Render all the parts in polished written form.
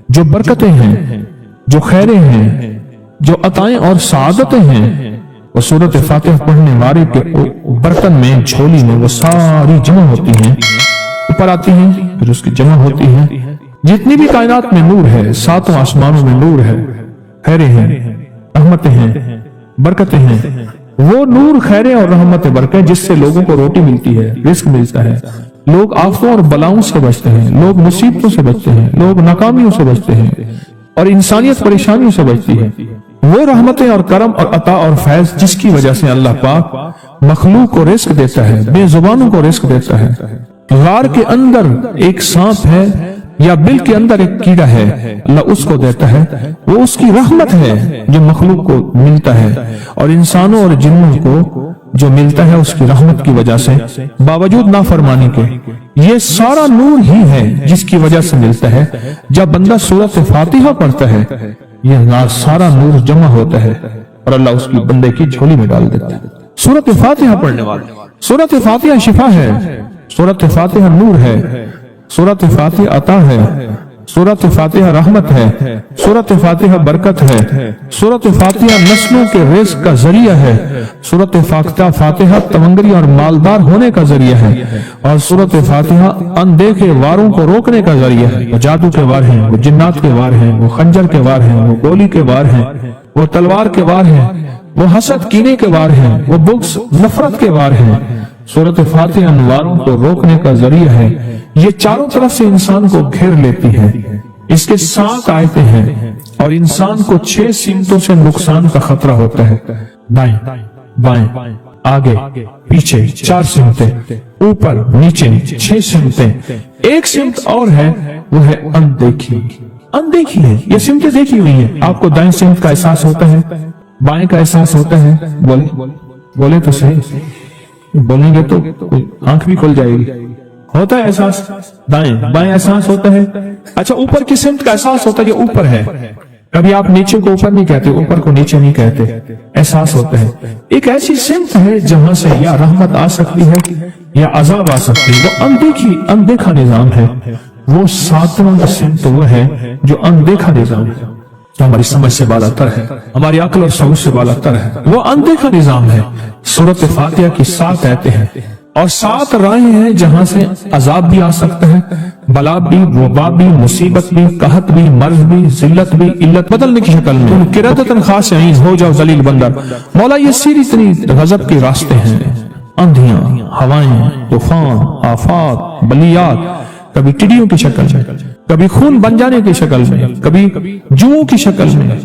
جو برکتیں ہیں، جو خیریں ہیں، جو عطائیں اور سعادتیں ہیں، وہ سورت فاتحہ پڑھنے والے کے برتن میں، جھولی میں وہ ساری جمع ہوتی ہیں، اوپر آتی ہیں، پھر اس کی جمع ہوتی ہیں۔ جتنی بھی کائنات میں نور ہے، ساتوں آسمانوں میں نور ہے، خیریں ہیں، رحمتیں ہیں، برکتیں ہیں، وہ نور، خیریں اور رحمت برکتیں جس سے لوگوں کو روٹی ملتی ہے، رزق ملتا ہے، لوگ آفتوں اور بلاؤں سے بچتے ہیں، لوگ مصیبتوں سے بچتے ہیں، لوگ ناکامیوں سے بچتے ہیں، اور انسانیت پریشانیوں سے بچتی ہے۔ وہ رحمتیں اور کرم اور عطا اور فیض جس کی وجہ سے اللہ پاک مخلوق کو رزق دیتا ہے، بے زبانوں کو رزق دیتا ہے۔ غار کے اندر ایک سانپ ہے یا بل کے اندر ایک کیڑا ہے، اللہ اس کو دیتا ہے، وہ اس کی رحمت ہے جو مخلوق کو ملتا ہے، اور انسانوں اور جنوں کو جو ملتا ہے اس کی رحمت کی وجہ سے، باوجود نافرمانی کے۔ یہ سارا نور ہی ہے جس کی وجہ سے ملتا ہے۔ جب بندہ سورت فاتحہ پڑھتا ہے، یہ سارا نور جمع ہوتا ہے اور اللہ اس کی بندے کی جھولی میں ڈال دیتا ہے۔ سورت فاتحہ پڑھنے والے، سورت فاتحہ شفا ہے، سورت فاتحہ نور ہے، سورت فاتحہ عطا ہے، سورت فاتحہ رحمت ہے، سورت فاتحہ برکت ہے، سورت فاتحہ نسلوں کے رزق کا ذریعہ ہے، سورت فاتحہ تمنگری اور مالدار ہونے کا ذریعہ ہے، اور سورت فاتحہ اندیکھے واروں کو روکنے کا ذریعہ ہے۔ وہ جادو کے وار ہیں، وہ جنات کے وار ہیں، وہ خنجر کے وار ہیں، وہ گولی کے وار ہیں، وہ تلوار کے وار ہیں، وہ حسد کینے کے وار ہیں، وہ بغض نفرت کے وار ہیں۔ سورت فاتحہ انواروں کو روکنے کا ذریعہ ہے۔ یہ چاروں طرف سے انسان کو گھیر لیتی ہے۔ اس کے 7 آیتیں ہیں اور انسان کو 6 سمتوں سے نقصان کا خطرہ ہوتا ہے۔ دائیں، بائیں، آگے، پیچھے 4 سمتیں، اوپر نیچے 6 سمتیں۔ ایک سمت اور ہے، وہ ہے اندیکھی۔ اندیکھی ہے، یہ سمتیں دیکھی ہوئی ہیں۔ آپ کو دائیں سمت کا احساس ہوتا ہے، بائیں کا احساس ہوتا ہے، بولے تو صحیح، بولیں گے تو آنکھ بھی کھل جائے گی۔ ہوتا ہے احساس، دائیں بائیں احساس ہوتا ہے۔ اچھا، اوپر کی سمت کا احساس ہوتا ہے، یہ اوپر ہے۔ کبھی آپ نیچے کو اوپر نہیں کہتے، اوپر کو نیچے نہیں کہتے، احساس ہوتا ہے۔ ایک ایسی سمت ہے جہاں سے یا رحمت آ سکتی ہے یا عذاب آ سکتی ہے، وہ اندیکھا نظام ہے۔ وہ 7واں سمت وہ ہے جو اندیکھا نظام ہے، جو ہماری سمجھ سے بالاتر ہے، ہماری عقل اور سمجھ سے بالاتر ہے۔ وہ اندیکھا نظام ہے۔ سورت فاتحہ کی 7 آیتیں ہیں اور 7 راہیں ہیں جہاں سے عذاب بھی آ سکتا ہے، بلا بھی، وبا بھی، مصیبت بھی، قحط بھی، مرض بھی، ذلت بھی، علت بدلنے کی شکل میں۔ تم قرادتاً خاشعین ہو جاؤ ذلیل بندر۔ مولا یہ سیری تنی غضب کے راستے ہیں، اندھیاں، ہوائیں، طوفان، آفات، بلیات، کبھی ٹڈیوں کی شکل میں، کبھی خون بن جانے کی شکل میں، کبھی جوؤں کی شکل میں۔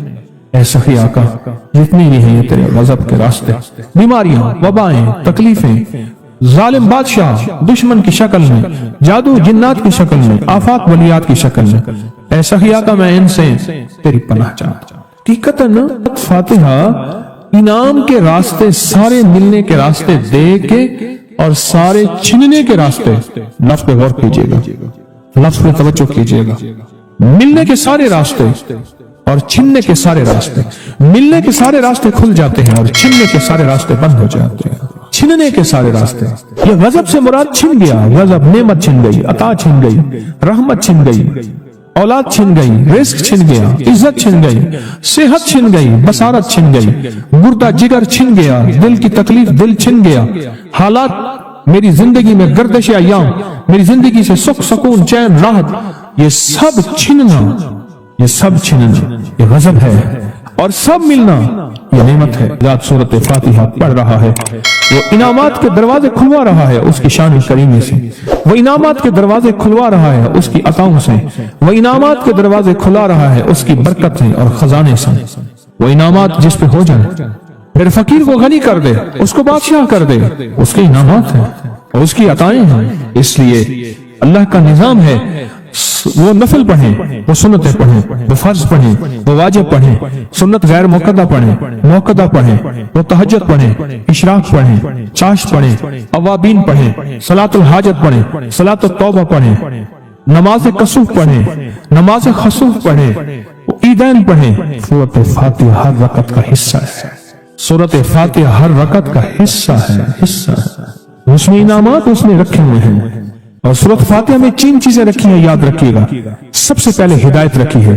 اے سخی آقا، جتنی بھی ہیں یہ تیرے غضب کے راستے، بیماریاں، وبائیں، تکلیفیں، ظالم بادشاہ دشمن کی شکل میں، جادو جنات کی شکل میں، آفات بلیات کی شکل میں۔ اے سخی آقا، میں ان سے تیری پناہ چاہتا ہوں۔ حقیقتاً فاتحہ انعام کے راستے، سارے ملنے کے راستے دے کے اور سارے چھننے کے راستے، لفظ پہ غور کیجئے گا، لفظ پہ توجہ کیجئے گا۔ ملنے کے سارے راستے اور چھننے کے سارے راستے، ملنے کے سارے راستے کھل جاتے ہیں اور چھننے کے سارے راستے بند ہو جاتے ہیں۔ چھننے کے سارے راستے، یہ غضب سے مراد چھن گیا، غضب، نعمت چھن گئی، عطا چھن گئی، رحمت چھن گئی، اولاد چھن گئی، رزق چھن گیا، عزت چھن گئی، صحت چھن گئی، بصارت چھن گئی، گردہ جگر چھن گیا، دل کی تکلیف دل چھن گیا، حالات میری زندگی میں گردش ایام، میری زندگی سے سکھ سکون چین راحت، یہ سب چھننا، یہ سب چھننا یہ غضب ہے، اور سب ملنا یہ نعمت ہے۔ ذات سورت فاتحہ پڑھ رہا ہے، وہ انعامات کے دروازے کھلوا رہا ہے اس کی شان کریمی سے، وہ انعامات کے دروازے کھلوا رہا ہے اس کی عطاؤں سے، وہ انعامات کے دروازے کھلا رہا ہے اس کی برکت سے اور خزانے سے۔ وہ انعامات جس پہ ہو جائے، پھر فقیر کو غنی کر دے، اس کو بادشاہ کر دے، اس کے انعامات ہیں اور اس کی عطائیں ہیں۔ اس لیے اللہ کا نظام ہے، وہ نفل پڑھیں، وہ سنتیں پڑھیں، وہ فرض پڑھیں، وہ واجب پڑھیں، سنت غیر موقدہ پڑھیں، موقدہ پڑھیں، وہ تہجد پڑھیں، اشراق پڑھیں، چاش پڑھیں، اوابین پڑھیں، صلاۃ الحاجت پڑھیں، صلاۃ التوبہ پڑھیں، نماز کسوف پڑھیں، نماز خسوف پڑھیں، عیدین پڑھیں۔ سورۃ فاتحہ ہر رکعت کا حصہ ہے، سورۃ فاتحہ ہر رکعت کا حصہ ہے، اس میں انعامات اس نے رکھے ہوئے ہیں۔ اور सूरत फातिहा में 3 चीजें रखी हैं, याद रखिएगा। सबसे पहले हिदायत रखी है,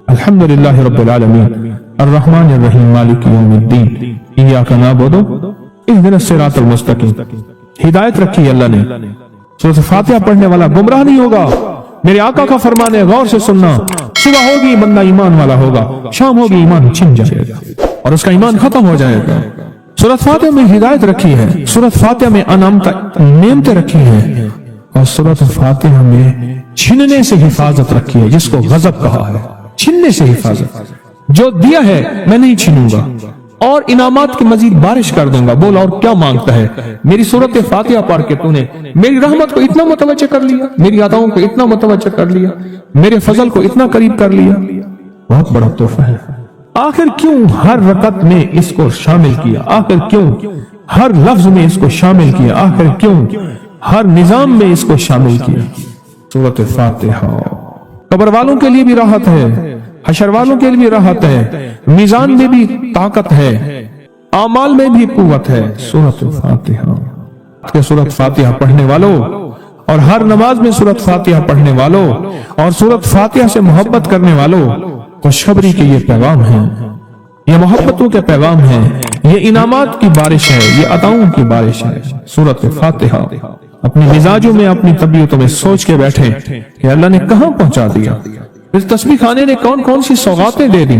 अल्हम्दुलिल्लाह रब्बिल आलमीन अर्रहमानिर रहीम मालिक यौमिद्दीन इय्याका नअबुदु इहदिनस सिरातल मुस्तकीम। हिदायत रखी है अल्लाह ने। सूरत फातिहा पढ़ने वाला गुमराह नहीं होगा। मेरे आका का फरमान है, गौर से सुनना। सुबह होगी बंदा ईमान वाला होगा, शाम होगी ईमान छिन जाएगा और उसका ईमान खत्म हो जाएगा। सूरत फातिहा में हिदायत रखी है, सूरत फातिहा में नेमतें रखी है, और सूरत फातिहा में छीनने से हिफाजत रखी है, जिसको गजब कहा है, छीनने से हिफाजत। जो दिया है मैं नहीं छीनूंगा और इनामात की मजीद बारिश कर दूंगा। बोल और क्या मांगता है? मेरी सूरत फातिहा पढ़ के तूने मेरी रहमत को इतना मुतवज्जह कर लिया, मेरी अताओं को इतना मुतवज्जह कर लिया, मेरे फजल को इतना करीब कर लिया, बहुत बड़ा तोहफा है। आखिर क्यों हर रकत में इसको शामिल किया? आखिर क्यों हर लफ्ज में इसको शामिल किया? आखिर क्यों हर निजाम में इसको शामिल किया? सूरत फातिहा कब्र वालों के लिए भी राहत है, हशर वालों के लिए भी राहत है, मीजान में भी ताकत है, आमाल में भी कुव्वत है। सूरत फातिहा के सूरत फातिहा पढ़ने वालों और हर नमाज में सूरत फातिहा पढ़ने वालों और सूरत फातिहा से मोहब्बत करने वालों, खुशखबरी के ये पैगाम है, ये मोहब्बतों के पैगाम है, ये इनामात की बारिश है, ये अताओं की बारिश है। सूरत फातिहा अपने मिजाजों में, अपनी तबीयतों में सोच के बैठे कि अल्लाह ने कहां पहुंचा दिया। इस तस्बीह खाने ने कौन कौन सी सौगातें दे दी।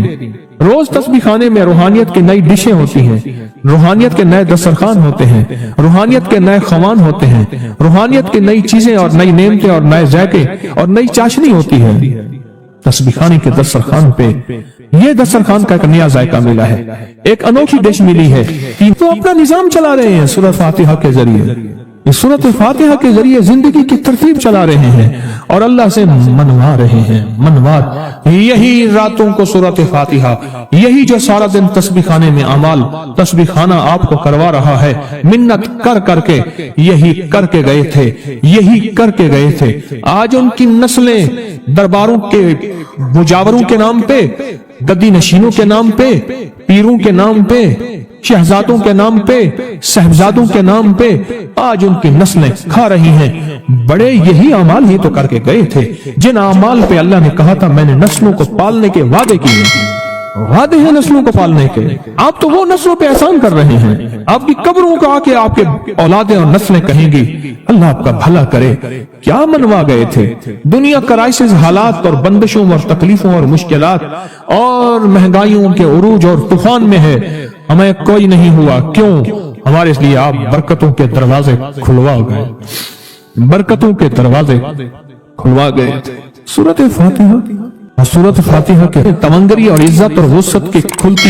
रोज तस्बीह खाने में रूहानियत की नई डिशें होती हैं, रूहानियत के नए दस्तरखान होते हैं, रूहानियत के नए खवान होते हैं, रूहानियत की नई चीजें और नई नेमतें और नए जायके और नई चाशनी होती है। तस्बीह खाने के दस्तरखान पे ये दस्तरखान का एक नया जायका मिला है, एक अनोखी डिश मिली है कि तो अपना निजाम चला रहे हैं सूरत फातिहा के जरिए। इस सूरत फातिहा के जरिए जिंदगी की तरतीब चला रहे हैं और अल्लाह से मनवा रहे हैं। मनवात यही रातों को सूरत फातिहा, यही जो सारा दिन तस्बीह खाने में अमाल तस्बीह खाना आपको करवा रहा है, मिन्नत कर करके यही करके गए थे, यही करके गए थे। आज उनकी नस्लें दरबारों के मुजावरों के नाम पे, गद्दी नशीनों के नाम पे, पीरों के नाम पे, शहजादों के नाम पे, साहबजादों के नाम पे आज उनकी नस्लें खा रही हैं। बड़े यही अमाल ही तो करके गए थे जिन अमाल पे अल्लाह ने कहा था मैंने नस्लों को पालने के वादे किए। वादे हैं नस्लों को पालने के, आप तो वो नस्लों पे एहसान कर रहे हैं। आपकी कब्रों को आके आपके औलादें और नस्लें कहेंगी अल्लाह आपका भला करे। क्या मनवा गए थे? दुनिया क्राइसिस हालात और बंदिशों और तकलीफों और मुश्किलात और महंगाइयों के उरूज और तूफान में है, हमें कोई नहीं हुआ। क्यों? हमारे लिए आप बरकतों के दरवाजे खुलवा गए, बरकतों के दरवाजे खुलवा गए। सूरत फातिहा और सूरत फातिहा के तमंगरी और इज्जत और वुसअत की खुलती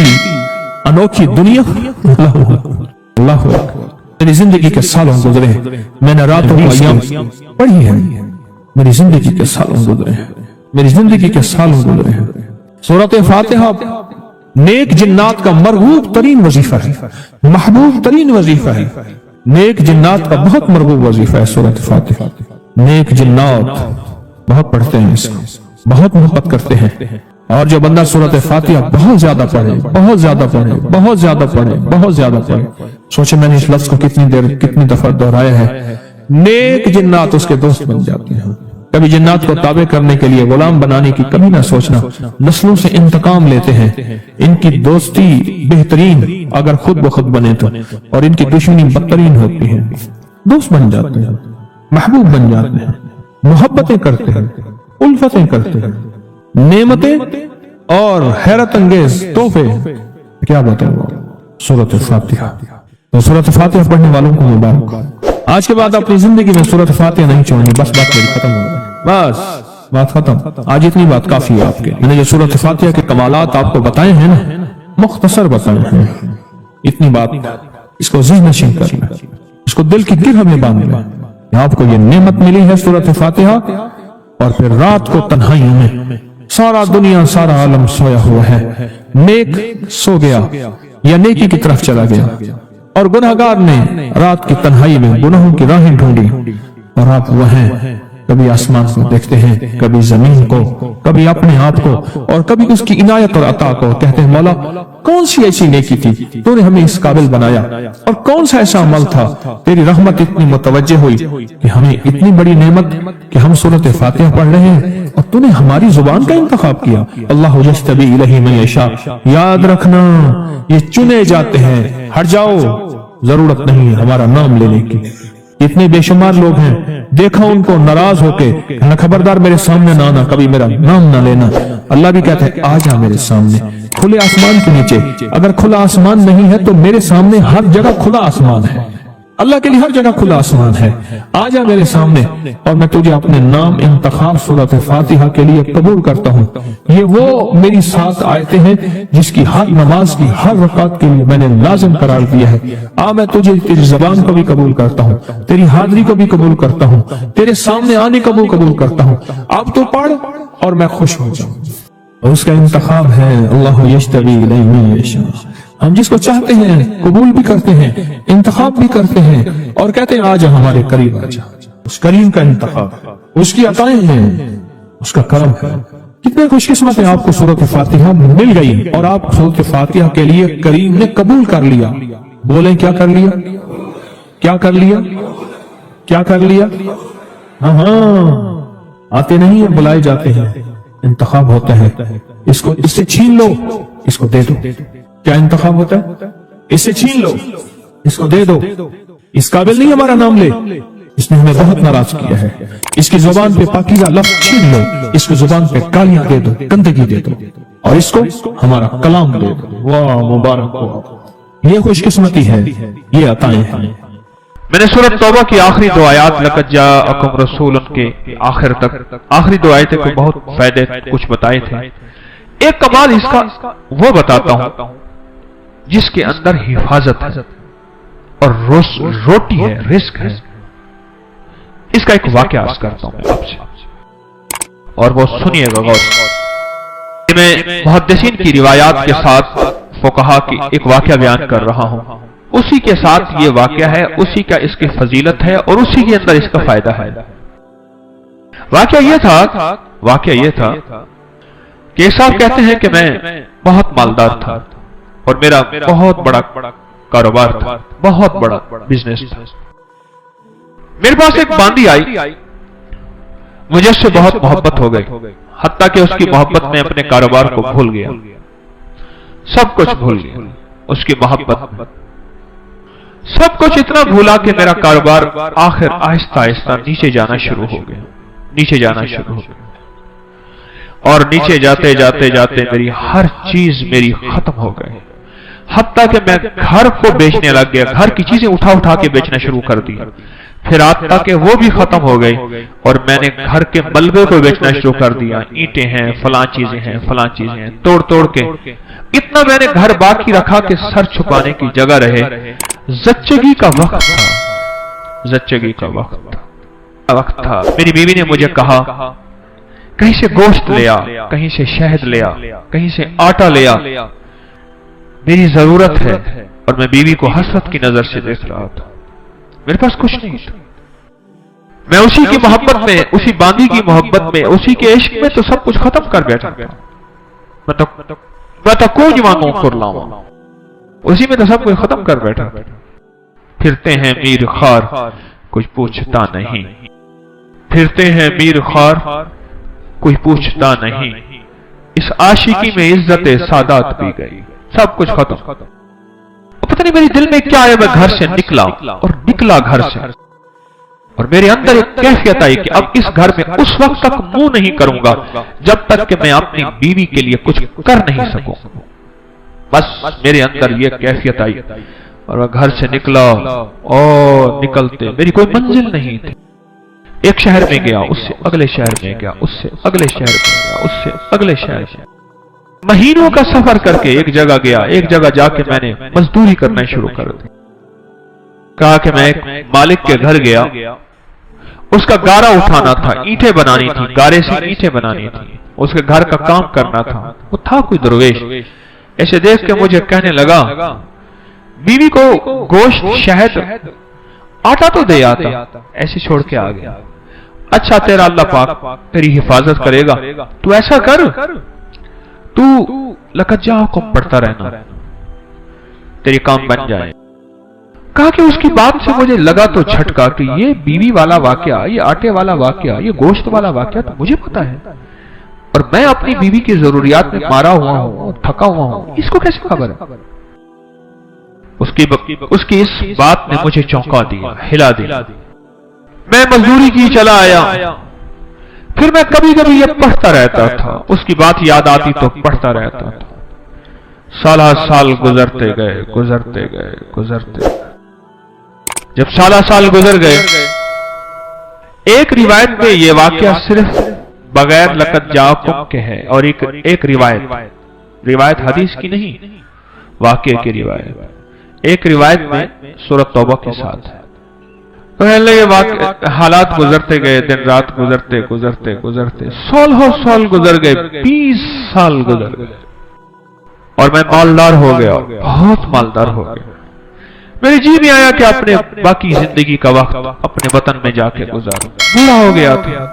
अनोखी दुनिया। अल्लाह मेरी जिंदगी के सालों गुजरे, मैंने रातों को अय्याम पढ़ी है, मेरी जिंदगी के सालों गुजरे, मेरी जिंदगी के सालों गुजरे हैं। सूरत फातिहा नेक जिन्नात का मरगूब तरीन वजीफा है, महबूब तरीन वजीफा है। नेक जिन्नात का बहुत मरगूब वजीफा है सूरत फातिहा। नेक जिन्नात बहुत पढ़ते हैं इसको, बहुत मोहब्बत करते हैं। और जो बंदा सूरत फातिहा बहुत ज्यादा पढ़े, बहुत ज्यादा पढ़े, बहुत ज्यादा पढ़े, बहुत ज्यादा पढ़े, सोचे मैंने इस लफ्ज को कितनी देर कितनी दफा दोहराया है। नेक जिन्नात उसके दोस्त बन जाते हैं। कभी जिन्नात को ताबे करने के लिए गुलाम बनाने की कभी ना सोचना। नस्लों से इंतकाम लेते हैं, इनकी दोस्ती बेहतरीन अगर खुद ब खुद बने तो, और इनकी दुश्मनी बदतरीन होती है। दोस्त बन जाते हैं, महबूब बन जाते हैं, मोहब्बतें करते हैं, उल्फतें करते हैं, नेमतें और हैरत अंगेज तोहफे। क्या बताऊं सूरत फातिहा। तो सूरत फातिहा पढ़ने वालों को मुबारक। आज के बाद अपनी जिंदगी में सूरत फातिहा नहीं छोड़नी। बस बात मेरी खत्म हो गई, बस बात खत्म। आज इतनी बात काफी है आपके। मैंने जो सूरत फातिहा के कमालात आपको बताए हैं ना, मुख्तसर बताए हैं, इतनी बात इसको ज़हन नशीन कर लें, इसको दिल की गिरह में बांध लें। आपको ये नेमत मिली है सूरत फातिहा, और फिर रात को तन्हाइयों में सारा दुनिया सारा आलम सोया हुआ है, नेक सो गया या नेकी की तरफ चला गया, और गुनहगार ने रात की तन्हाई में गुनाहों की राहें ढूंढी, और आप वह हैं कभी आसमान को देखते हैं, कभी जमीन को, कभी अपने आप को, और कभी उसकी इनायत और अता को। कहते हैं मौला कौन सी ऐसी नेकी थी तूने हमें इस काबिल बनाया, और कौन सा ऐसा अमल था तेरी रहमत इतनी मुतवज्जे हुई कि हमें इतनी बड़ी नेमत कि हम सूरत फातिहा पढ़ रहे हैं और तूने हमारी जुबान का इंतखाब किया। अल्लाह यज्तबी इलैहि मन यशा, याद रखना ये चुने जाते हैं, हट जाओ, जरूरत नहीं है हमारा नाम लेने की। इतने बेशुमार लोग हैं, देखा उनको नाराज होके, कहना खबरदार मेरे सामने ना आना, कभी मेरा नाम ना लेना। अल्लाह भी कहते हैं आ जा मेरे सामने, खुले आसमान के नीचे। अगर खुला आसमान नहीं है तो मेरे सामने हर जगह खुला आसमान है, अल्लाह के लिए हर जगह खुला आसमान है। आ जा मेरे सामने और मैं तुझे अपने नाम इंतखाब सूरत फातिहा के लिए कबूल करता हूँ। ये वो मेरी 7 आयतें हैं जिसकी हर नमाज की हर रकात के लिए मैंने लाजिम करार दिया है। आ मैं तुझे तेरी जबान को भी कबूल करता हूँ, तेरी हाजिरी को भी कबूल करता हूँ, तेरे सामने आने को भी कबूल करता हूँ। अब तो पढ़ और मैं खुश हो जाऊँ। उसका इंतखाब है अल्लाह यज्तबी इलैहि मन यशा। हम जिसको चाहते हैं कबूल भी करते हैं, इंतखाब भी करते हैं और कहते हैं आजा हमारे करीब आजा। उस करीम का इंतखाब, उसकी अताएं हैं, उसका करम है। कितने खुशकिस्मत है आपको सूरत फातिहा मिल गई और आप सूरत फातिहा के लिए करीम ने कबूल कर लिया। बोले क्या कर लिया, क्या कर लिया, क्या कर लिया? हाँ, आते नहीं है, बुलाए जाते हैं, इंतखाब होता है। इसको इससे छीन लो, इसको दे दो। क्या इंतखाब होता है? इससे छीन लो, इसको दे दो। इस काबिल नहीं हमारा नाम ले, इसने हमें बहुत नाराज किया है। इसकी जुबान पे पाकीज़ा लफ्ज़ छीन लो, इसकी जुबान पे गालियां दे दो, गंदगी दे दो, और इसको हमारा कलाम दे दो। वाह मुबारक हो, ये खुशकिस्मती है, ये अताएं हैं। मैंने सूरत तौबा की आखिरी 2 आयत लक़द जाअकुम रसूलुन के आखिर तक, आखिरी 2 आयतें को बहुत फायदे कुछ बताए थे। एक कमाल इसका वो बताता हूं जिसके अंदर हिफाजत है और रोटी है, रिस्क है। इसका एक वाकया अर्ज करता हूं आपसे और वो सुनिएगा गौर से। मैं मुहद्दिसीन की रिवायात के साथ फुक़हा की एक वाकया बयान कर रहा हूं, उसी के साथ ये वाकया है, उसी का इसकी फजीलत है और उसी के अंदर इसका फायदा है। वाकया ये था कि साहब कहते हैं कि मैं बहुत मालदार था और मेरा बहुत बड़ा कारोबार था, बहुत बड़ा बिजनेस था। मेरे पास एक बांदी आई, मुझे उससे बहुत मोहब्बत हो गई, हत्ता कि उसकी मोहब्बत में अपने कारोबार को भूल गया, सब कुछ भूल गया। उसकी मोहब्बत सब कुछ इतना भूला कि मेरा कारोबार आखिर आहिस्ता आहिस्ता नीचे जाना शुरू हो गया, नीचे जाना शुरू हो गया। और नीचे जाते जाते जाते मेरी हर चीज मेरी खत्म हो गई, हत्ता कि मैं घर को बेचने लग गया, घर की चीजें उठा उठा के बेचना शुरू कर दी। फिर आता कि वो भी खत्म हो गई और मैंने घर के मलबे को बेचना शुरू कर दिया। ईंटें हैं, फलां चीजें हैं, फलां चीजें हैं, तोड़ तोड़ के इतना मैंने घर बाकी रखा कि सर छुपाने की जगह रहे। जच्चगी का वक्त था, जच्चगी का वक्त था। मेरी बीवी ने मुझे कहा कहीं से गोश्त ले आ, कहीं से शहद ले आ, कहीं से आटा ले आ, मेरी जरूरत है। और मैं बीवी को हसरत की नजर से देख रहा था, मेरे पास कुछ नहीं था। मैं उसी की मोहब्बत में, उसी बांदी की मोहब्बत में, उसी के इश्क में तो सब कुछ खत्म कर बैठा। मैं तो कुछ मांगू खुरलाऊं, उसी में तो सब कुछ खत्म कर बैठा। फिरते हैं मीर खार, कुछ पूछता नहीं, फिरते हैं मीर खार, कोई पूछता नहीं। इस आशिकी में इज्जत सादात भी गई, सब कुछ खत्म। पता नहीं मेरे दिल में क्या है, मैं घर से निकला और निकला घर से, और मेरे अंदर एक कैफियत आई कि अब इस घर में उस वक्त तक मुंह नहीं करूंगा जब तक कि मैं अपनी बीवी के लिए कुछ कर नहीं सकूं। बस मेरे अंदर ये कैफियत आई और मैं घर से निकला और निकलते मेरी कोई मंजिल नहीं थी। एक शहर में गया, उससे अगले शहर में गया, उससे अगले शहर में गया, उससे अगले शहर में, महीनों का सफर करके एक जगह गया। एक जगह जाके मैंने मजदूरी करना शुरू कर दी। कहा कि मैं एक मालिक के घर गया, उसका गारा उठाना था, ईंटें बनानी थी, गारे से ईंटें बनानी थी, उसके घर का काम करना था। वो था कोई दरवेश, ऐसे देख के मुझे कहने लगा बीवी को गोश्त, शहद, आटा तो दे आता, ऐसे छोड़ के आ गया। اچھا تیرا اللہ پاک تیری حفاظت کرے گا، تو ایسا کر، تو لقد جاءکم پڑھتا رہنا، تیری کام بن جائے۔ کہا کہ اس کی بات سے مجھے لگا تو جھٹکا کہ یہ بیوی والا واقعہ، یہ آٹے والا واقعہ، یہ گوشت والا واقعہ تو مجھے پتا ہے، اور میں اپنی بیوی کی ضروریات میں مارا ہوا ہوں اور تھکا ہوا ہوں، اس کو کیسے خبر ہے؟ اس کی اس بات نے مجھے چونکا دیا، ہلا دیا۔ میں مزدوری کی چلا آیا، پھر میں کبھی کبھی یہ پڑھتا رہتا تھا، اس کی بات یاد آتی تو پڑھتا رہتا تھا۔ سالہ سال گزرتے گئے گزرتے گئے گزرتے گئے، جب سالہ سال گزر گئے، ایک روایت میں یہ واقعہ صرف بغیر لقد جاءکم کے ہے، اور ایک روایت حدیث کی نہیں، واقعے کی روایت، ایک روایت میں سورۃ توبہ کے ساتھ ہے۔ پہلے یہ حالات گزرتے گئے، دن رات گزرتے گزرتے گزرتے سال گزر گئے، 20 سال گزر گئے، اور میں مالدار ہو گیا، بہت مالدار ہو گیا۔ میری جی بھی آیا کہ اپنے باقی زندگی کا وقت اپنے وطن میں جا کے گزاروں، بوڑھا ہو گیا تھا۔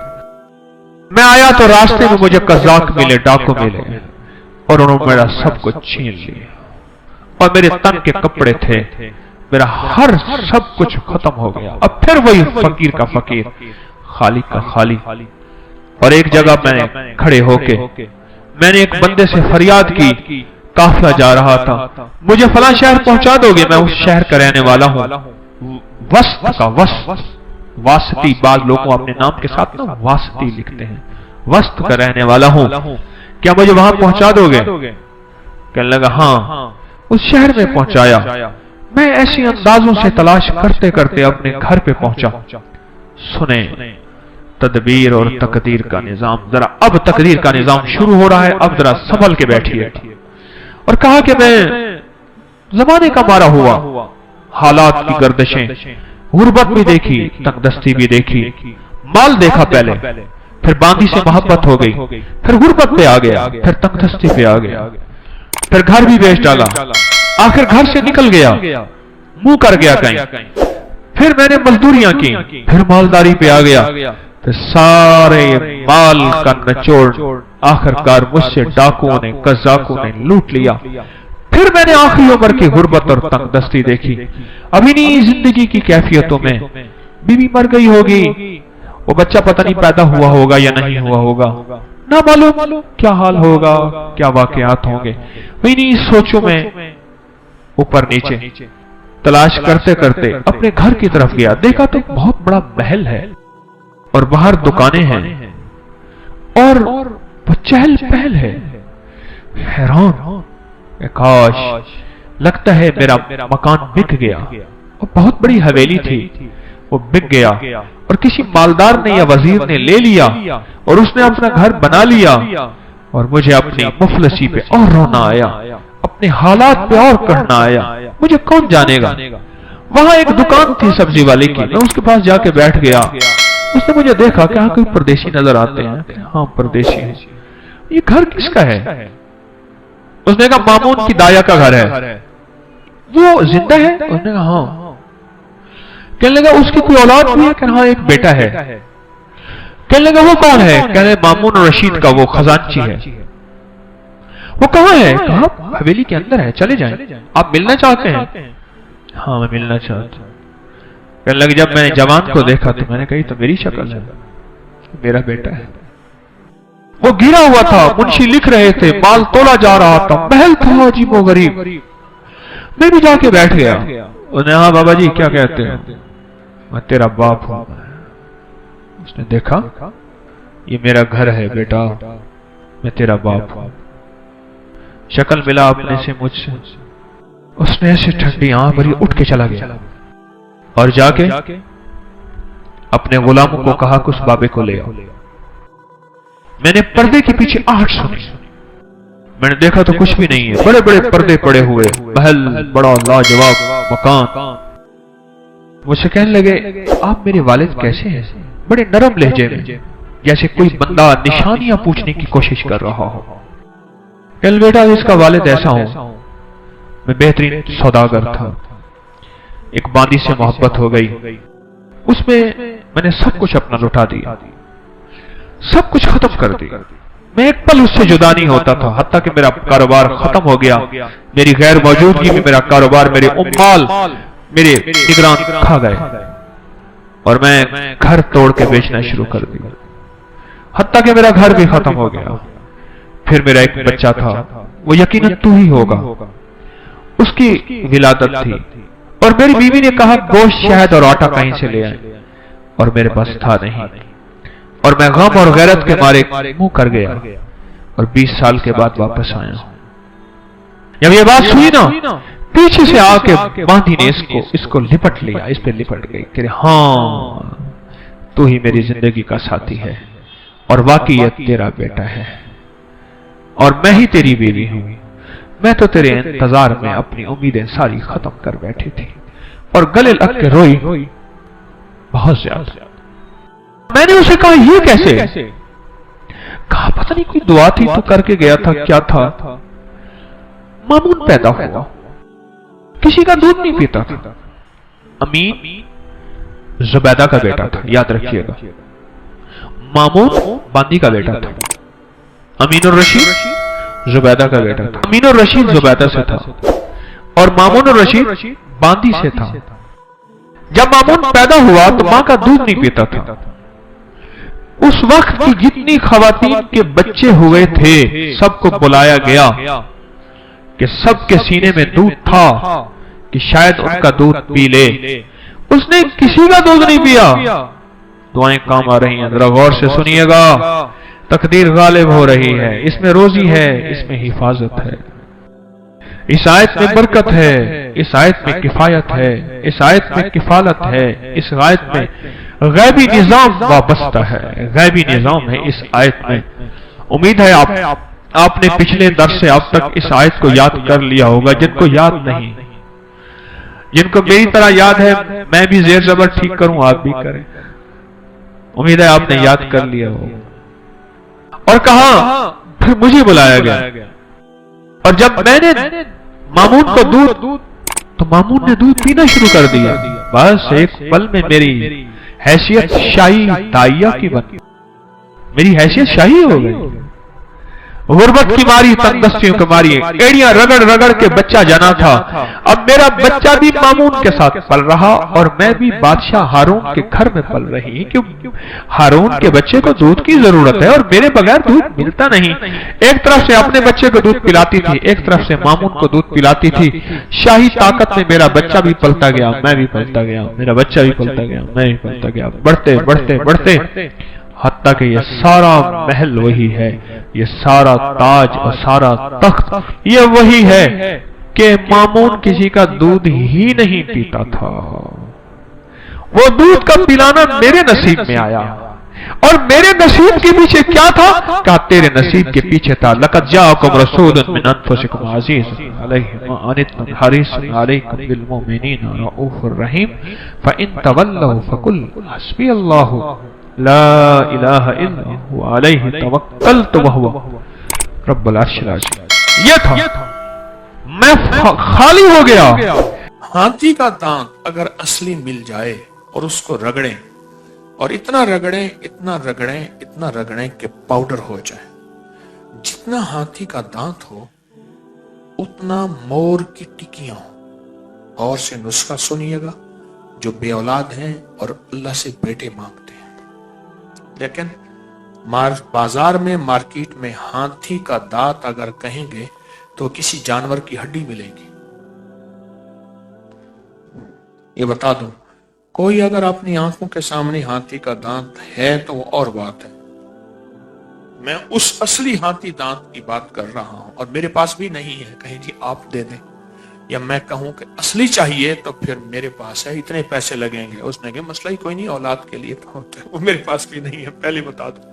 میں آیا تو راستے میں مجھے قزاق ملے، ڈاکو ملے، اور انہوں نے میرا سب کچھ چھین لیا، اور میرے تن کے کپڑے تھے، میرا ہر سب کچھ ختم ہو گیا۔ اب پھر وہی فقیر کا فقیر، خالی کا خالی۔ اور ایک جگہ میں نے کھڑے ہو کے میں نے ایک بندے سے فریاد کی، قافلہ جا رہا تھا، مجھے فلاں شہر پہنچا دو گے؟ میں اس شہر کا رہنے والا ہوں، وسط کا واسطی، بعض لوگوں اپنے نام کے ساتھ نا واسطی لکھتے ہیں، وسط کا رہنے والا ہوں، کیا مجھے وہاں پہنچا دو گے؟ کہنے لگا ہاں۔ اس شہر میں پہنچایا، میں ایسی اندازوں سے تلاش کرتے کرتے اپنے گھر پہ پہنچا۔ سنیں تدبیر اور تقدیر کا نظام، ذرا اب تقدیر کا نظام شروع ہو رہا ہے، اب ذرا سنبھل کے بیٹھیے۔ اور کہا کہ میں زمانے کا مارا ہوا، حالات کی گردشیں، غربت بھی دیکھی، تنگ دستی بھی دیکھی، مال دیکھا پہلے، پھر باندی سے محبت ہو گئی، پھر غربت پہ آ گیا، پھر تنگ دستی پہ آ گیا، پھر گھر بھی بیچ ڈالا، آخر گھر سے نکل گیا، منہ کر گیا کہیں، پھر میں نے مزدوریاں کی، پھر مالداری پہ آ گیا، پھر سارے مال کا نچوڑ آخر کار مجھ سے ڈاکوؤں نے، قزاقوں نے لوٹ لیا۔ پھر میں نے آخری عمر کی غربت اور تنگ دستی دیکھی، ابھی نہیں زندگی کی کیفیتوں میں، بیوی مر گئی ہوگی، وہ بچہ پتہ نہیں پیدا ہوا ہوگا یا نہیں ہوا ہوگا، نہ معلوم کیا حال ہوگا، کیا واقعات ہوں گے، وہی نہیں سوچوں میں اوپر نیچے تلاش کرتے کرتے اپنے گھر کی طرف گیا، دیکھا تو بہت بڑا محل ہے، اور باہر دکانیں ہیں، اور وہ چہل پہل ہے۔ حیران، کاش، لگتا ہے میرا مکان بک گیا، اور بہت بڑی حویلی تھی، وہ بک گیا، اور کسی مالدار نے یا وزیر نے لے لیا، اور اس نے اپنا گھر بنا لیا، اور مجھے اپنی مفلسی پہ اور رونا آیا، اپنے حالات پہ اور کہنا آیا، مجھے کون جانے گا۔ وہاں ایک دکان تھی سبزی والے کی، میں اس کے پاس جا کے بیٹھ گیا، اس نے مجھے دیکھا کہ ہاں کوئی پردیسی نظر آتے ہیں، ہاں پردیسی ہے، یہ گھر کس کا ہے؟ اس نے کہا مامون کی دایا کا گھر ہے، وہ زندہ ہے؟ اس نے کہا ہاں۔ کہنے لگا اس کی کوئی اولاد بھی ہے؟ کہ ہاں ایک بیٹا ہے۔ کہنے لگا وہ کون ہے؟ کہنے لگا مامون رشید کا وہ خزانچی ہے۔ وہ کہاں ہے؟ کہا حویلی کے اندر ہے، چلے جائیں، آپ ملنا چاہتے ہیں؟ ہاں میں ملنا چاہتا ہوں۔ کہنے لگا جب میں نے جوان کو دیکھا تو میں نے کہی تو میری شکل ہے، میرا بیٹا ہے۔ وہ گرا ہوا تھا، منشی لکھ رہے تھے، مال تولا جا رہا تھا، محل تھا عجیب و غریب، میں بھی جا کے بیٹھ گیا۔ انہوں نے ہاں بابا جی کیا کہتے ہیں؟ میں تیرا باپ ہوں۔ اس نے دیکھا یہ میرا گھر ہے بیٹا، میں تیرا باپ ہوں۔ شکل ملا اپنے سے مجھ سے، اس نے ایسے ٹھنڈی آنکھ بھری اٹھ کے چلا گیا، اور جا کے اپنے غلاموں کو کہا کہ اس بابے کو لے آؤ۔ میں نے پردے کے پیچھے آہٹ سنی، میں نے دیکھا تو کچھ بھی نہیں ہے، بڑے بڑے پردے پڑے ہوئے، محل بڑا لاجواب مکان۔ مجھ سے کہنے لگے آپ میرے والد کیسے ہیں؟ بڑے نرم لہجے میں، جیسے کوئی بندہ نشانیاں پوچھنے کی کوشش کر رہا ہو۔ کہنے بیٹا اس کا والد ایسا ہوں، میں بہترین سوداگر تھا، ایک باندی سے محبت ہو گئی، اس میں میں نے سب کچھ اپنا لٹا دیا، सब कुछ खत्म कर दिया। मैं एक पल उससे जुदा नहीं होता था, हत्ता कि मेरा कारोबार खत्म हो गया। मेरी गैर मौजूदगी में मेरा कारोबार, मेरे उम्माल, मेरे निगरान खा गए और मैं घर तोड़ के बेचना शुरू कर दिया। हत्ता कि मेरा घर भी खत्म हो गया। फिर मेरा एक बच्चा था, वो यकीनन तू ही होगा, उसकी विलादत थी और मेरी बीवी ने कहा गोश्त, शहद और आटा कहीं से ले आए और मेरे पास था नहीं और मैं गम और गैरत के मारे मुंह कर गया और 20 साल के बाद वापस आया। जब ये बात सुनी ना, पीछे से आके बांधी ने इसको लिपट लिया, इस पे लिपट गई कि हाँ तू ही मेरी जिंदगी का साथी है और वाकई ये तेरा बेटा है और मैं ही तेरी बीवी हूं। मैं तो तेरे इंतजार में अपनी उम्मीदें सारी खत्म कर बैठी थी और गले लग के रोई बहुत ज्यादा। मैंने उसे कहा ये कैसे? कहा पता नहीं कोई दुआ थी तो करके गया था, क्या था? मामून पैदा हुआ, किसी का दूध नहीं पीता था। अमीन जुबैदा का बेटा था, याद रखिएगा। मामून बांदी का बेटा था। अमीन और रशीद जुबैदा का बेटा था। अमीन और रशीद जुबैदा से था और मामून और रशीद बांदी से था। जब मामून पैदा हुआ तो मां का दूध नहीं पीता था। उस वक्त की जितनी खवातीन के बच्चे हुए थे सबको बुलाया गया कि सबके सीने में दूध था कि शायद उनका दूध पी ले। उसने किसी का दूध नहीं पिया। दुआएं काम आ रही हैं, जरा गौर से सुनिएगा। तकदीर गालिब हो रही है, इसमें रोजी है, इसमें हिफाजत है, इस आयत में बरकत है, इस आयत में किफायत है, इस आयत में किफालत है, इस आयत में गैबी निजाम वाबस्ता है, गैबी निजाम है इस आयत में। उम्मीद है आपने पिछले दर्स से अब तक इस आयत को याद कर लिया होगा। जिनको याद नहीं, जिनको मेरी तरह याद है, मैं भी जेर जबर ठीक करूं, आप भी करें। उम्मीद है आपने याद कर लिया होगा। और कहा फिर मुझे बुलाया गया और जब मैंने मामून को दूध, तो मामून ने दूध पीना शुरू कर दिया। बस एक पल में मेरी हैसियत शाही ताइया की बन, मेरी हैसियत शाही हो गई। गुर्बत की मारी, तंगदस्तियों की मारी, एड़ियां रगड़ रगड़ के बच्चा जाना था। अब मेरा बच्चा भी मामून के साथ पल रहा और मैं भी बादशाह हारून के घर में पल रही, क्योंकि हारून के बच्चे को दूध की जरूरत है और मेरे बगैर दूध मिलता नहीं। एक तरफ से अपने बच्चे को दूध पिलाती थी, एक तरफ से मामून को दूध पिलाती थी। शाही ताकत में मेरा बच्चा भी पलता गया, मैं भी पलता गया, मेरा बच्चा भी पलता गया, मैं भी पलता गया। बढ़ते बढ़ते बढ़ते हत्ता कि ये सारा महल वही है, ये सारा ताज और सारा तख्त ये वही है कि मामून किसी का दूध ही नहीं पीता था। वो दूध का पिलाना मेरे नसीब में आया और मेरे नसीब के पीछे क्या था? क्या तेरे नसीब के पीछे था। लक़द जाअकुम रसूलुम मिन अनफुसिकुम अज़ीज़ुन अलैहि मा अनित्तुम हरीसुन अलैकुम बिल मुमिनीना रऊफ़ुर रहीम फ़इन तवल्लव फ़कुल हस्बियल्लाहु ला इलाहा इल्ला हुवा अलैहि तवक्कलतु व हुवा रब्बुल अर्शिल अज़ीम। ये था, मैं खाली हो गया। हाथी का दांत अगर असली मिल जाए और उसको रगड़ें और इतना रगड़ें, इतना रगड़ें, इतना रगड़ें कि पाउडर हो जाए। जितना हाथी का दांत हो उतना मोर की टिकियां हो। और से नुस्खा सुनिएगा, जो बेऔलाद हैं और अल्लाह से बेटे मांगते हैं, लेकिन बाजार में, मार्केट में हाथी का दांत अगर कहेंगे तो किसी जानवर की हड्डी मिलेगी। ये बता दूं, कोई अगर अपनी आंखों के सामने हाथी का दांत है तो वो और बात है। मैं उस असली हाथी दांत की बात कर रहा हूं और मेरे पास भी नहीं है। कहीं जी आप दे दें, या मैं कहूं कि असली चाहिए तो फिर मेरे पास है, इतने पैसे लगेंगे। उसने कहा मसला ही कोई नहीं, औलाद के लिए तो होता है, वो मेरे पास भी नहीं है, पहले बता दो।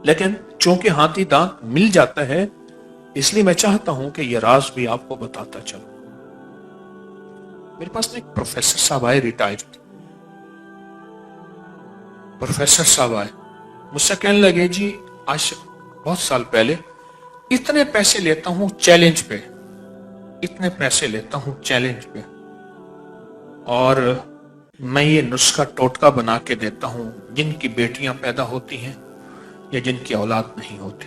लेकिन चूंकि हाथी दांत मिल जाता है, इसलिए मैं चाहता हूं कि यह राज भी आपको बताता चलूं। मेरे पास ना एक प्रोफेसर साहब आए, रिटायर्ड प्रोफेसर साहब आए, मुझसे कहने लगे जी आज बहुत साल पहले इतने पैसे लेता हूं चैलेंज पे, इतने पैसे लेता हूं चैलेंज पे, और मैं ये नुस्खा टोटका बना के देता हूं जिनकी बेटियां पैदा होती हैं या जिनकी औलाद नहीं होती,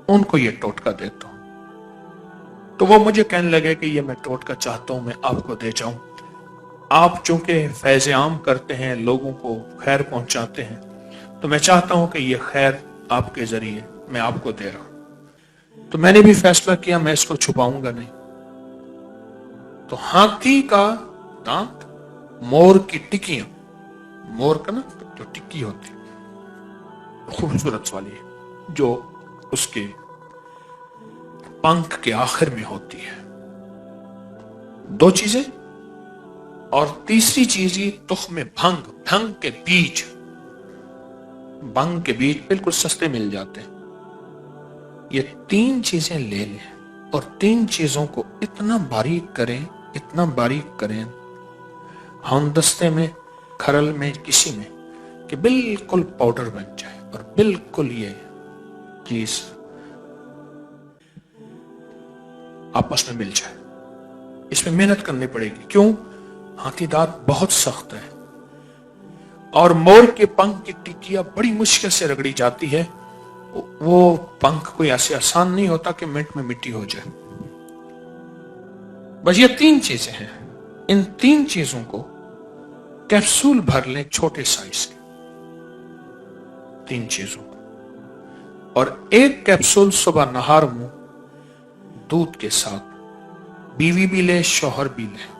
उनको ये टोटका देता हूं। तो वो मुझे कहने लगे कि ये मैं टोटका चाहता हूं, मैं आपको दे जाऊं। आप चूंकि फैज़ आम करते हैं, लोगों को खैर पहुंचाते हैं, तो मैं चाहता हूं कि ये खैर आपके जरिए मैं आपको दे रहा हूं। तो मैंने भी फैसला किया मैं इसको छुपाऊंगा नहीं। तो हाथी का दांत, मोर की टिक्कियां, मोर का ना जो टिक्की होती खूबसूरत वाली, जो उसके पंख के आखिर में होती है, 2 चीजें। और तीसरी चीज ही तुख्म भंग, भंग के बीज, भंग के बीज बिल्कुल सस्ते मिल जाते हैं। ये 3 चीजें ले लें और 3 चीजों को इतना बारीक करें, इतना बारीक करें हमदस्ते में, खरल में, किसी में, कि बिल्कुल पाउडर बन जाए और बिल्कुल ये चीज आपस में मिल जाए। इसमें मेहनत करनी पड़ेगी। क्यों? हाथी दांत बहुत सख्त है और मोर के पंख की टिकिया बड़ी मुश्किल से रगड़ी जाती है। वो पंख कोई ऐसे आसान नहीं होता कि मिनट में मिट्टी हो जाए। बस ये 3 चीजें हैं। इन 3 चीजों को कैप्सूल भर लें, छोटे साइज के 3 चीजों को, और 1 कैप्सूल सुबह नहार मुंह दूध के साथ, बीवी भी ले, शौहर भी ले।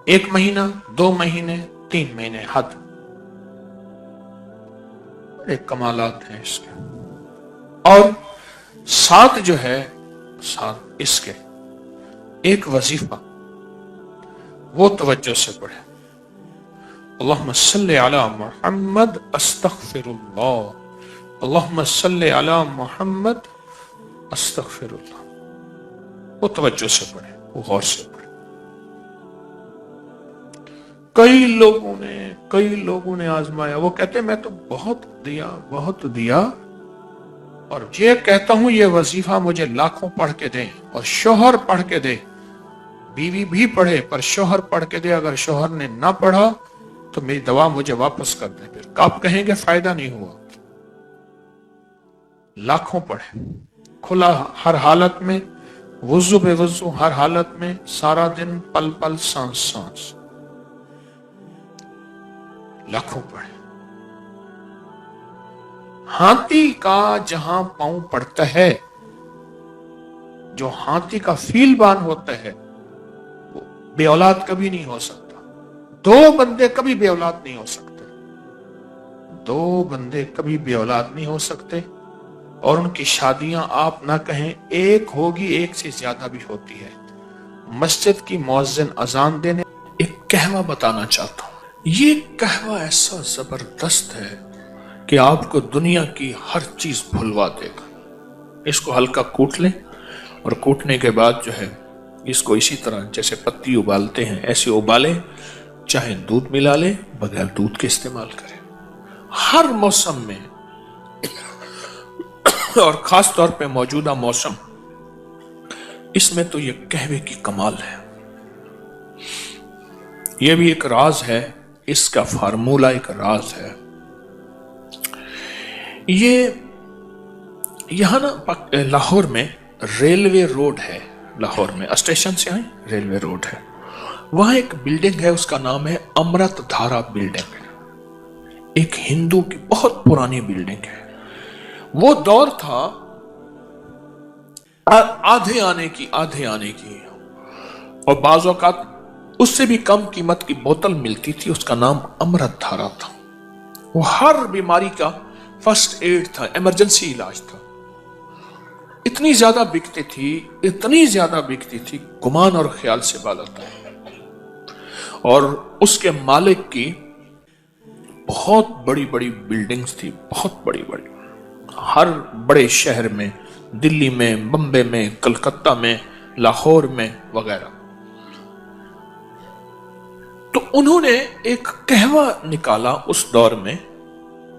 1 महीना, 2 महीने, 3 महीने हद। बड़े कमालात हैं इसके। और साथ जो है, साथ इसके एक वजीफा, वो तवज्जो से पढ़े। अल्लाहुम्मा सल्ली अला मुहम्मद अस्तगफिरुल्लाह, अल्लाहुम्मा सल्ली अला मुहम्मद अस्तगफिरुल्लाह। वो तवज्जो से पढ़े, वो गौर से पढ़े। कई लोगों ने आजमाया। वो कहते मैं तो बहुत दिया और ये कहता हूं ये वजीफा मुझे लाखों पढ़ के दे और शोहर पढ़ के दे, बीवी भी पढ़े पर शोहर पढ़ के दे। अगर शोहर ने ना पढ़ा तो मेरी दवा मुझे वापस कर दे। फिर आप कहेंगे फायदा नहीं हुआ। लाखों पढ़े, खुला हर हालत में, वुजू बेवुजू हर हालत में, सारा दिन, पल पल, सांस सांस, लाखों पढ़े। हाथी का जहां पांव पड़ता है, जो हाथी का फीलबान होता है, वो बेऔलाद कभी नहीं हो सकता। 2 बंदे कभी बेऔलाद नहीं हो सकते। 2 बंदे कभी बेऔलाद नहीं हो सकते। और उनकी शादियां आप ना कहें, एक होगी, एक से ज्यादा भी होती है। मस्जिद की मुअज्जिन अजान देने, एक कहवा बताना चाहता हूं। ये कहवा ऐसा जबरदस्त है कि आपको दुनिया की हर चीज भुलवा देगा। इसको हल्का कूट लें और कूटने के बाद जो है इसको इसी तरह जैसे पत्ती उबालते हैं ऐसे उबाले, चाहे दूध मिला ले, बगैर दूध के इस्तेमाल करें हर मौसम में। और खास तौर पे मौजूदा मौसम, इसमें तो ये कहवे की कमाल है। ये भी एक राज है, इसका फार्मूला एक राज है। ये यहां ना लाहौर में रेलवे रोड है। लाहौर में स्टेशन से आए रेलवे रोड है, वहां एक बिल्डिंग है, उसका नाम है अमृत धारा बिल्डिंग। एक हिंदू की बहुत पुरानी बिल्डिंग है। वो दौर था आधे आने की और बाज़ औक़ात उससे भी कम कीमत की बोतल मिलती थी, उसका नाम अमृत धारा था। वो हर बीमारी का फर्स्ट एड था, इमरजेंसी इलाज था। इतनी ज्यादा बिकती थी, गुमान और ख्याल से बाला था। और उसके मालिक की बहुत बड़ी बड़ी बिल्डिंग्स थी, बहुत बड़ी बड़ी, हर बड़े शहर में, दिल्ली में, बम्बे में, कलकत्ता में, लाहौर में वगैरह। तो उन्होंने एक कहवा निकाला उस दौर में।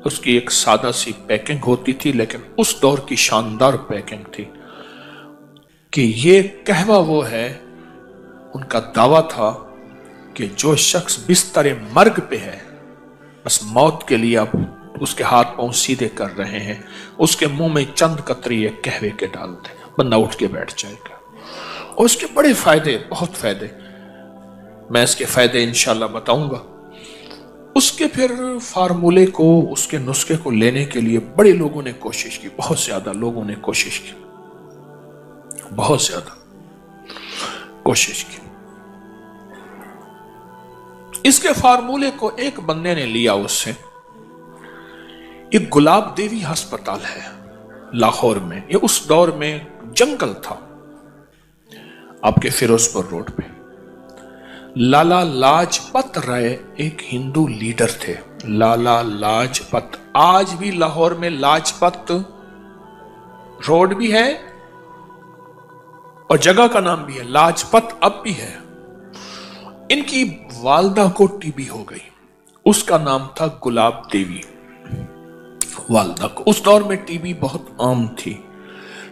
उसकी एक सादा सी पैकिंग होती थी, लेकिन उस दौर की शानदार पैकिंग थी कि ये कहवा वो है। उनका दावा था कि जो शख्स बिस्तर मर्ग पे है, बस मौत के लिए अब उसके हाथ पांव सीधे कर रहे हैं, उसके मुंह में चंद कतरी कहवे के डाल दे, बंदा उठ के बैठ जाएगा। और उसके बड़े फायदे, बहुत फायदे, मैं इसके फायदे इंशाल्लाह बताऊंगा। उसके फिर फार्मूले को, उसके नुस्खे को लेने के लिए बड़े लोगों ने कोशिश की, बहुत ज्यादा लोगों ने कोशिश की, बहुत ज्यादा कोशिश की। इसके फार्मूले को एक बंदे ने लिया उससे। एक गुलाब देवी अस्पताल है लाहौर में, ये उस दौर में जंगल था, आपके फिरोजपुर रोड पे। लाला लाजपत राय एक हिंदू लीडर थे, लाला लाजपत। आज भी लाहौर में लाजपत रोड भी है और जगह का नाम भी है लाजपत, अब भी है। इनकी वालदा को टीबी हो गई, उसका नाम था गुलाब देवी वालदा को। उस दौर में टीबी बहुत आम थी,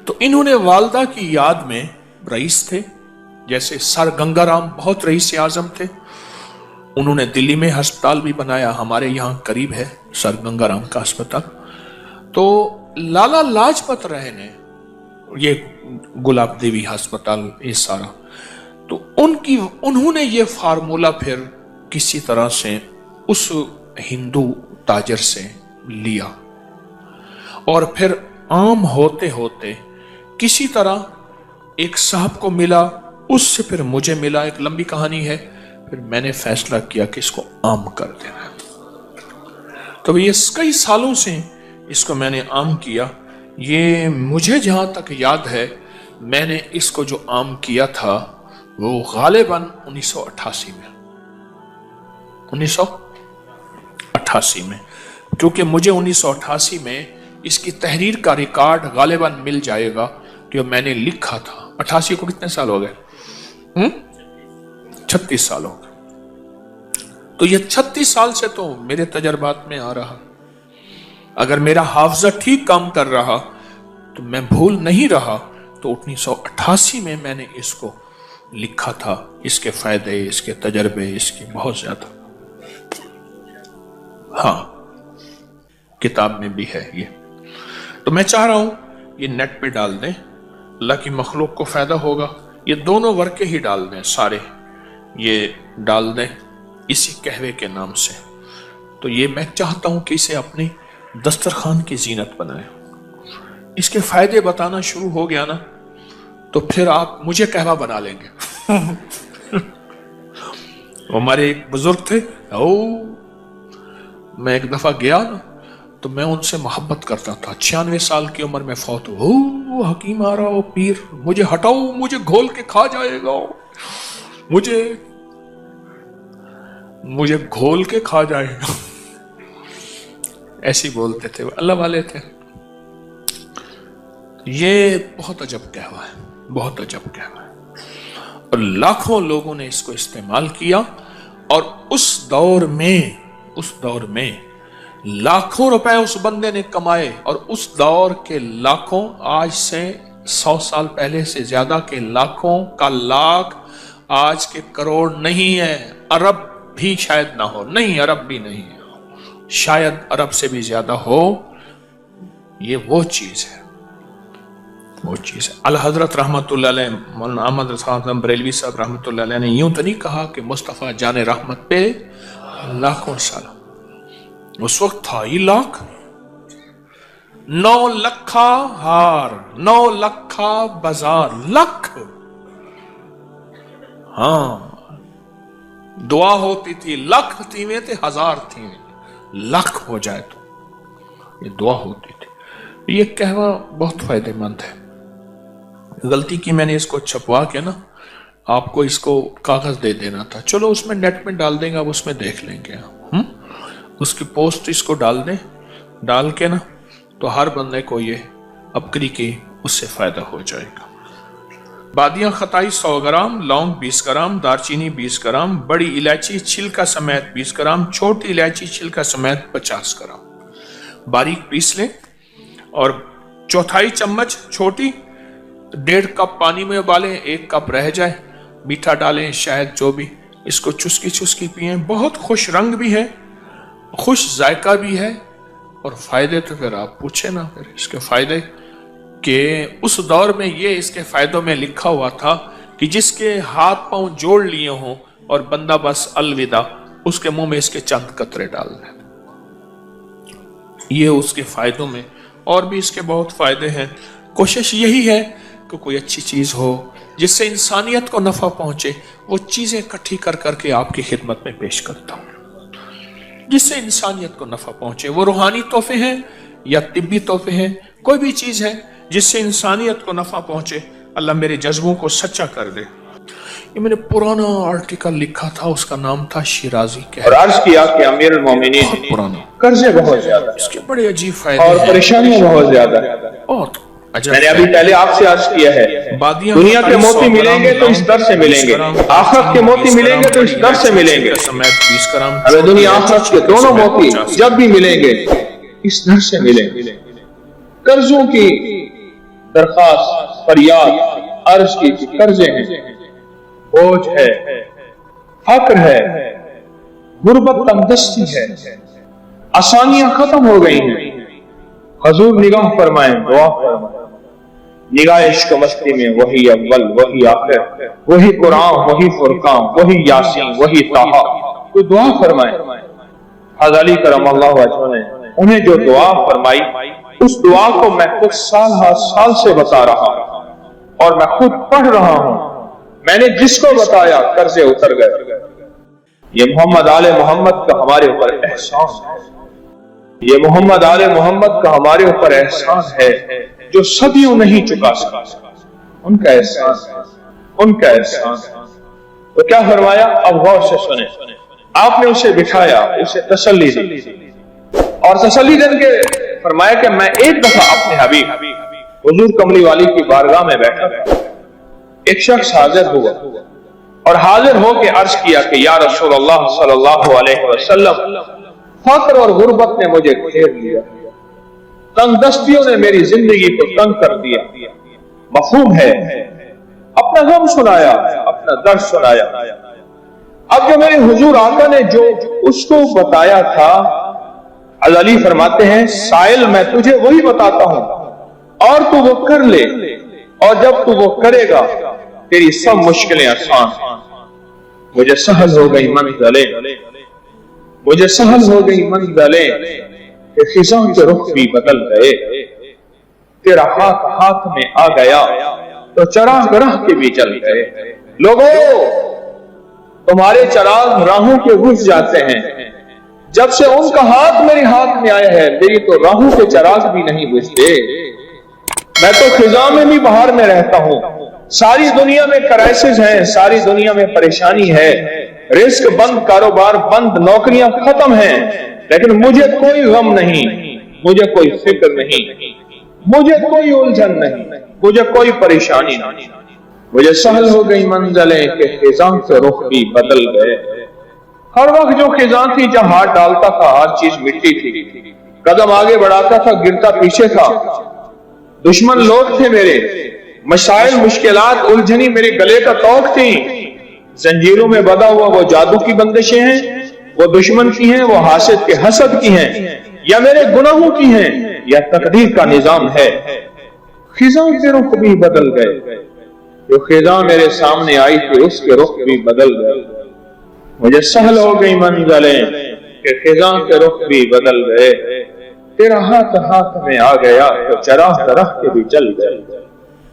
तो इन्होंने वालदा की याद में, रईस थे जैसे सर गंगाराम, बहुत रईस आजम थे, उन्होंने दिल्ली में अस्पताल भी बनाया, हमारे यहां करीब है सर गंगाराम का अस्पताल। तो लाला लाजपत राय ने ये गुलाब देवी अस्पताल, ये सारा, तो उन्होंने ये फार्मूला फिर किसी तरह से उस हिंदू ताजर से लिया और फिर आम होते होते किसी तरह एक साहब को मिला, उससे फिर मुझे मिला, एक लंबी कहानी है। फिर मैंने फैसला किया कि इसको आम कर देना है। तो ये कई सालों से इसको मैंने आम किया। ये मुझे जहां तक याद है, मैंने इसको जो आम किया था वो गालिबन 1988 में, 1988 में, क्योंकि मुझे 1988 में इसकी तहरीर का रिकॉर्ड गालिबन मिल जाएगा कि मैंने लिखा था। 88 को कितने साल हो गए? 36 साल हो गए। तो ये 36 साल से तो मेरे तजर्बात में आ रहा। अगर मेरा हाफजा ठीक काम कर रहा तो मैं भूल नहीं रहा, तो 1988 में मैंने इसको लिखा था। इसके फायदे, इसके तजर्बे, इसके बहुत ज्यादा, हाँ, किताब में भी है ये। तो मैं चाह रहा हूं ये नेट पे डाल दें, अल्लाह की मखलूक को फायदा होगा। ये दोनों वर्के ही डाल दें, सारे ये डाल दें इसी कहवे के नाम से। तो ये मैं चाहता हूं कि इसे अपनी दस्तरखान की जीनत बनाएं। इसके फायदे बताना शुरू हो गया ना, तो फिर आप मुझे कहवा बना लेंगे। हमारे एक बुजुर्ग थे, मैं एक दफा गया ना, तो मैं उनसे मोहब्बत करता था। 96 साल की उम्र में फौत हो, हकीम आ रहा हो, पीर, मुझे हटाओ, मुझे घोल के खा जाएगा, मुझे घोल के खा जाएगा, ऐसे बोलते थे, अल्लाह वाले थे। ये बहुत अजब कहवा है, बहुत अजब कहवा है, और लाखों लोगों ने इसको इस्तेमाल किया। और उस दौर में लाखों रुपए उस बंदे ने कमाए, और उस दौर के लाखों, आज से 100 साल पहले से ज्यादा के लाखों का लाख आज के करोड़ नहीं है, अरब भी शायद ना हो, नहीं अरब भी नहीं है, शायद अरब से भी ज्यादा हो। ये वो चीज है, वो चीज है। अल हजरत रहमतुल्लाह अलैह, मौलाना अहमद रज़ा बरेलवी साहब रहमतुल्लाह अलैह ने यूं तो नहीं कहा कि मुस्तफ़ा जाने रहमत पे लाखों साल। उस वक्त था ही लाख, 9 लखा हार, 9 लखा बाजार, लख। हाँ, दुआ होती थी, लख थीवे थे, हजार थी, लख हो जाए तो ये दुआ होती थी। ये कहवा बहुत फायदेमंद है। गलती की मैंने इसको छपवा के ना आपको इसको कागज दे देना था, चलो उसमें नेट में डाल देंगे, आप उसमें देख लेंगे। उसकी पोस्ट इसको डाल दें, डाल के ना तो हर बंदे को ये अबकरी की उससे फायदा हो जाएगा। बादियां खताई 100 ग्राम, लौंग 20 ग्राम, दारचीनी 20 ग्राम, बड़ी इलायची छिलका समेत 20 ग्राम, छोटी इलायची छिलका समेत 50 ग्राम बारीक पीस लें, और चौथाई चम्मच छोटी 1.5 कप पानी में उबालें, 1 कप रह जाए, मीठा डालें, शायद जो भी, इसको चुस्की चुस्की पिए, बहुत खुश रंग भी है, खुश जायका भी है, और फायदे तो फिर आप पूछे ना। फिर इसके फायदे कि उस दौर में ये इसके फायदों में लिखा हुआ था कि जिसके हाथ पांव जोड़ लिए हों और बंदा बस अलविदा, उसके मुंह में इसके चंद कतरे डाल दें। ये उसके फायदों में, और भी इसके बहुत फायदे हैं। कोशिश यही है कि कोई अच्छी चीज हो जिससे इंसानियत को नफा पहुंचे, वो चीजें इकट्ठी कर करके आपकी खिदमत में पेश करता हूं जिससे इंसानियत को नफा पहुंचे। वो रूहानी तोहफे हैं या तिब्बी तोहफे हैं, कोई भी चीज है जिससे इंसानियत को नफा पहुंचे, अल्लाह मेरे जज्बों को सच्चा कर दे। ये मैंने पुराना आर्टिकल लिखा था, उसका नाम था शिराजी के, और अर्ज किया कि अमीरुल मोमिनीन, पुराना, कर्जे बहुत ज्यादा, इसके बड़े अजीब फायदे और हैं, परेशानियां बहुत ज्यादा। बहुत अजब। मैंने अभी पहले आपसे अर्ज किया है, दुनिया के मोती मिलेंगे तो इस दर से मिलेंगे, आखिरत के मोती मिलेंगे तो इस दर से मिलेंगे। हमें दुनिया आखिरत के दोनों मोती जब भी मिलेंगे इस दर से मिलेंगे। कर्जों की दरखास्त, फरियाद अर्ज की कि कर्जे हैं, बोझ है, फक्र है, गुर्बत तंगदस्ती है, आसानियां खत्म हो गई हैं। हुजूर निगाह फरमाएं, दुआ फरमाएं, निगाह इश्क मस्ती में वही अव्वल वही आखिर, वही कुरान वही फुरकान वही यासीन वही ताहा। कोई दुआ फरमाए। हज़रत अली करमल्लाहु वजहहु ने उन्हें जो दुआ फरमाई, उस दुआ को मैं खुद साल हर साल से बता रहा हूं और मैं खुद पढ़ रहा हूं। मैंने जिसको बताया कर्जे उतर गए। ये मोहम्मद आले मोहम्मद का हमारे ऊपर एहसान है, ये मोहम्मद आले मोहम्मद का हमारे ऊपर एहसान है जो सदियों नहीं चुका सका। उनका एहसान, उनका एहसान। तो क्या फरमाया, अब गौर से सुने। आपने उसे बिठाया, उसे तसल्ली दी, और तसल्ली देने के फरमाया कि मैं एक दफा अपने हबीब हुजूर कमली वाली की बारगाह में बैठा था। एक शख्स हाजिर हुआ और हाजिर होकर अर्ज किया कि या रसूल अल्लाह सल्लल्लाहु अलैहि वसल्लम, फक्र और गुर्बत ने मुझे घेर लिया, तंगदस्तियों ने मेरी जिंदगी को तंग कर दिया। मफहूम है, अपना गम सुनाया, अपना दर्द सुनाया। अब जो मेरे हुजूर आका ने जो उसको बताया था, अली फरमाते हैं, साइल मैं तुझे वही बताता हूं और तू वो कर ले, और जब तू वो करेगा तेरी सब मुश्किलें आसान। मुझे सहल हो गई मंजिलें, मुझे सहल हो गई मंजिलें, कि खिज़ां के रुख भी बदल गए। तेरा हाथ हाथ में आ गया तो चराग राह के भी चल गए। लोगों, तुम्हारे चराग राहों के बुझ जाते हैं। जब से उनका हाथ मेरे हाथ में आया है, मेरी तो राहों के चराग भी नहीं बुझते। मैं तो खिज़ां में भी बाहर में रहता हूं। सारी दुनिया में क्राइसिस है, सारी दुनिया में परेशानी है, रिस्क बंद, कारोबार बंद, नौकरियां खत्म हैं, लेकिन मुझे कोई गम नहीं, मुझे कोई फिक्र नहीं, मुझे कोई उलझन नहीं, मुझे कोई परेशानी नहीं। मुझे सहल हो गई मंजिलें कि खिज़ां से रुख भी बदल गए। हर वक्त जो खिज़ां थी, जहां हाथ डालता था हर चीज मिट्टी थी, कदम आगे बढ़ाता था गिरता पीछे था। दुश्मन लोग थे मेरे, मसाइल मुश्किलात उलझनी मेरे गले का तौक थी। जंजीरों में बंधा हुआ वो जादू की बंदिशें हैं, वो दुश्मन की हैं, वो हासिद के हसद की हैं, या मेरे गुनाहों की हैं, या तकदीर का निजाम है। खिज़ां के रुख भी बदल गए। जो खिज़ां मेरे सामने आई थी उसके रुख भी बदल गए। मुझे सहल हो गई मंजिलें कि खिज़ां के रुख भी बदल गए। तेरा हाथ हाथ में आ गया तो चराग राह के भी चल गए।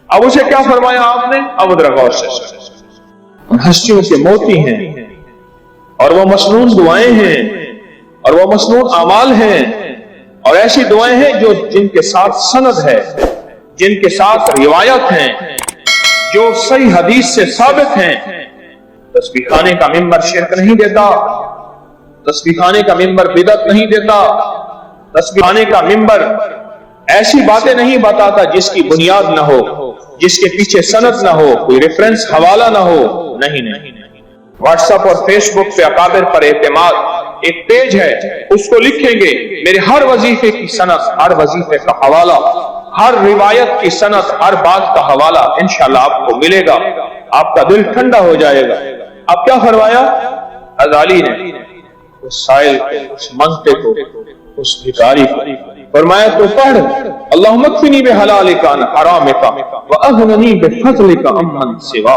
अब उसे क्या फरमाया आपने, अब गौर से हस्तियों के मोती हैं, और वो मसनून दुआएं हैं, और वो मसनून अमाल हैं, और ऐसी दुआएं हैं जो जिनके साथ सनद है, जिनके साथ रिवायत हैं, जो सही हदीस से साबित हैं। तस्बीह खाने का मिंबर शिरक नहीं देता, तस्बीह खाने का मिंबर बिदअत नहीं देता, तस्बीह खाने का मिंबर ऐसी बातें नहीं बताता जिसकी बुनियाद ना हो, जिसके पीछे सनद ना हो, कोई रेफरेंस हवाला ना हो। नहीं नहीं, व्हाट्सएप और फेसबुक पे अकाबिर पर एतमाद एक पेज है, उसको लिखेंगे, मेरे हर वजीफे की सनद, हर वजीफे का हवाला, हर रिवायत की सनद, हर बात का हवाला इंशाअल्लाह आपको मिलेगा। आपका दिल ठंडा हो जाएगा। अब क्या फरमाया अज़ाली ने उस साइल को, उस मंगते को, उस भिखारी को फरमाया तो पढ़ अल्लाहुम्मा कफिनी बिहलालिका अन हरामिका व अग़निनी बिफज़लिका अम्मन सिवा।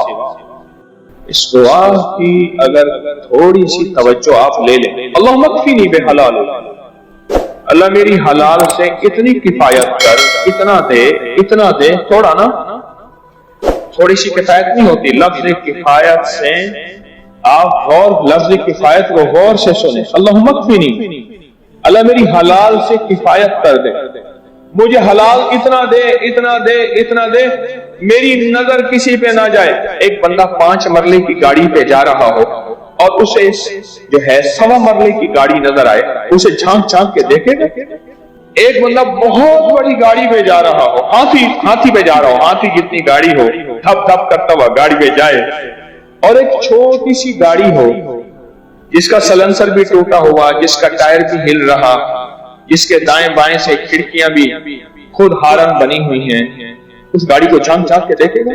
इस दुआ की अगर थोड़ी सी तवज्जो आप ले लें, अल्लाहुम्मा कफिनी बिहलालिका, अल्लाह मेरी हलाल से इतनी किफायत कर, इतना दे, थोड़ा ना, थोड़ी सी किफायत नहीं होती। लफ्ज़ किफायत से आप लफ्ज़ किफायत को गौर से सुने। अल्लाहुम्मा कफिनी, अल्लाह मेरी हलाल से किफायत कर दे, मुझे हलाल इतना दे, मेरी नजर किसी पे ना जाए। एक बंदा 5 मरले की गाड़ी पे जा रहा हो और उसे जो है 1.25 मरले की गाड़ी नजर आए, उसे झांक के देखेगा। एक बंदा बहुत बड़ी गाड़ी पे जा रहा हो, हाथी पे जा रहा हो, हाथी जितनी गाड़ी हो, धप करता हुआ गाड़ी पे जाए, और एक छोटी सी गाड़ी हो जिसका सलेंसर भी टूटा हुआ, जिसका टायर भी हिल रहा, जिसके दाएं बाएं से खिड़कियां भी खुद हारन बनी हुई हैं, उस गाड़ी को झांक के देखेगा,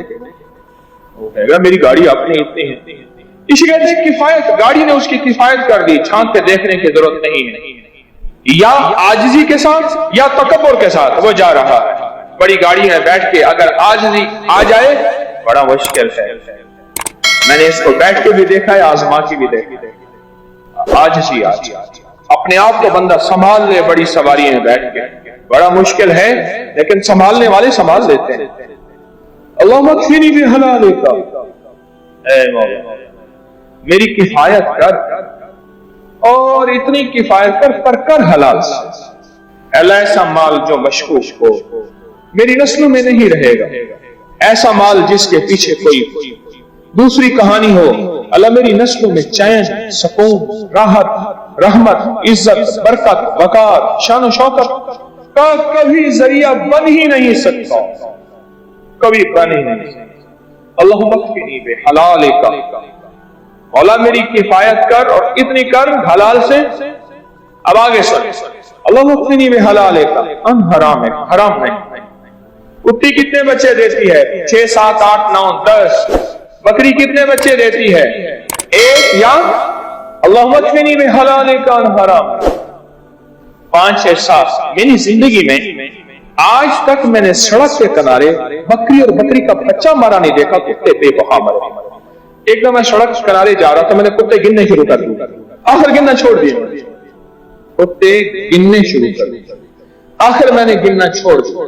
वो कहेगा मेरी गाड़ी अपनी इतनी है। इसी कहते हैं किफायत, गाड़ी ने उसकी किफायत कर दी, झांक के देखने की जरूरत नहीं है। या आजिजी के साथ या तकब्बुर के साथ वो जा रहा है, बड़ी गाड़ी है, बैठ के अगर आजिजी आ जाए बड़ा मुश्किल है। मैंने इसको बैठ के भी देखा है, आजमा के भी देखा। आजिजी अपने आप को बंदा संभाल ले, बड़ी सवारी है बैठ के, बड़ा मुश्किल है, लेकिन संभालने वाले संभाल लेते हैं। अल्लाहुम्मा कफिनी बिहलालिका, ऐ मौला मेरी किफायत कर, और इतनी किफायत कर कर हलाल से। अल्लाह ऐसा माल जो मशकूक हो मेरी नस्लों में नहीं रहेगा, ऐसा माल जिसके पीछे कोई दूसरी कहानी हो। अल्लाह मेरी नस्लों में चैन, सुकून, राहत, रहमत, इज्जत, बरकत, वकार, शान और शौकत का कभी जरिया बन ही नहीं सकता, कभी बन ही नहीं। अल्लाहुम्मा कफिनी बिहलालिका, मौला मेरी किफायत कर और इतनी कर हलाल से। अब आगे सुन, अल्लाहुम्मा कफिनी बिहलालिका अन हरामिक, हराम नहीं। कुत्ती कितने बच्चे देती है? 6, 7, 8, 9, 10। बकरी कितने बच्चे देती है? 1 या अल्लाहुम्मा कफिनी बिहलालिका अन हराम 5 से 7। मेरी जिंदगी में आज तक मैंने सड़क के किनारे बकरी और बकरी का बच्चा मारा नहीं देखा, कुत्ते बेवफा मरे। एक दम मैं सड़क के किनारे जा रहा था, मैंने कुत्ते गिनने शुरू कर दिए, आखिर गिनना छोड़ दिया, कुत्ते गिनने शुरू कर दिए, आखिर मैंने गिनना छोड़ दिया।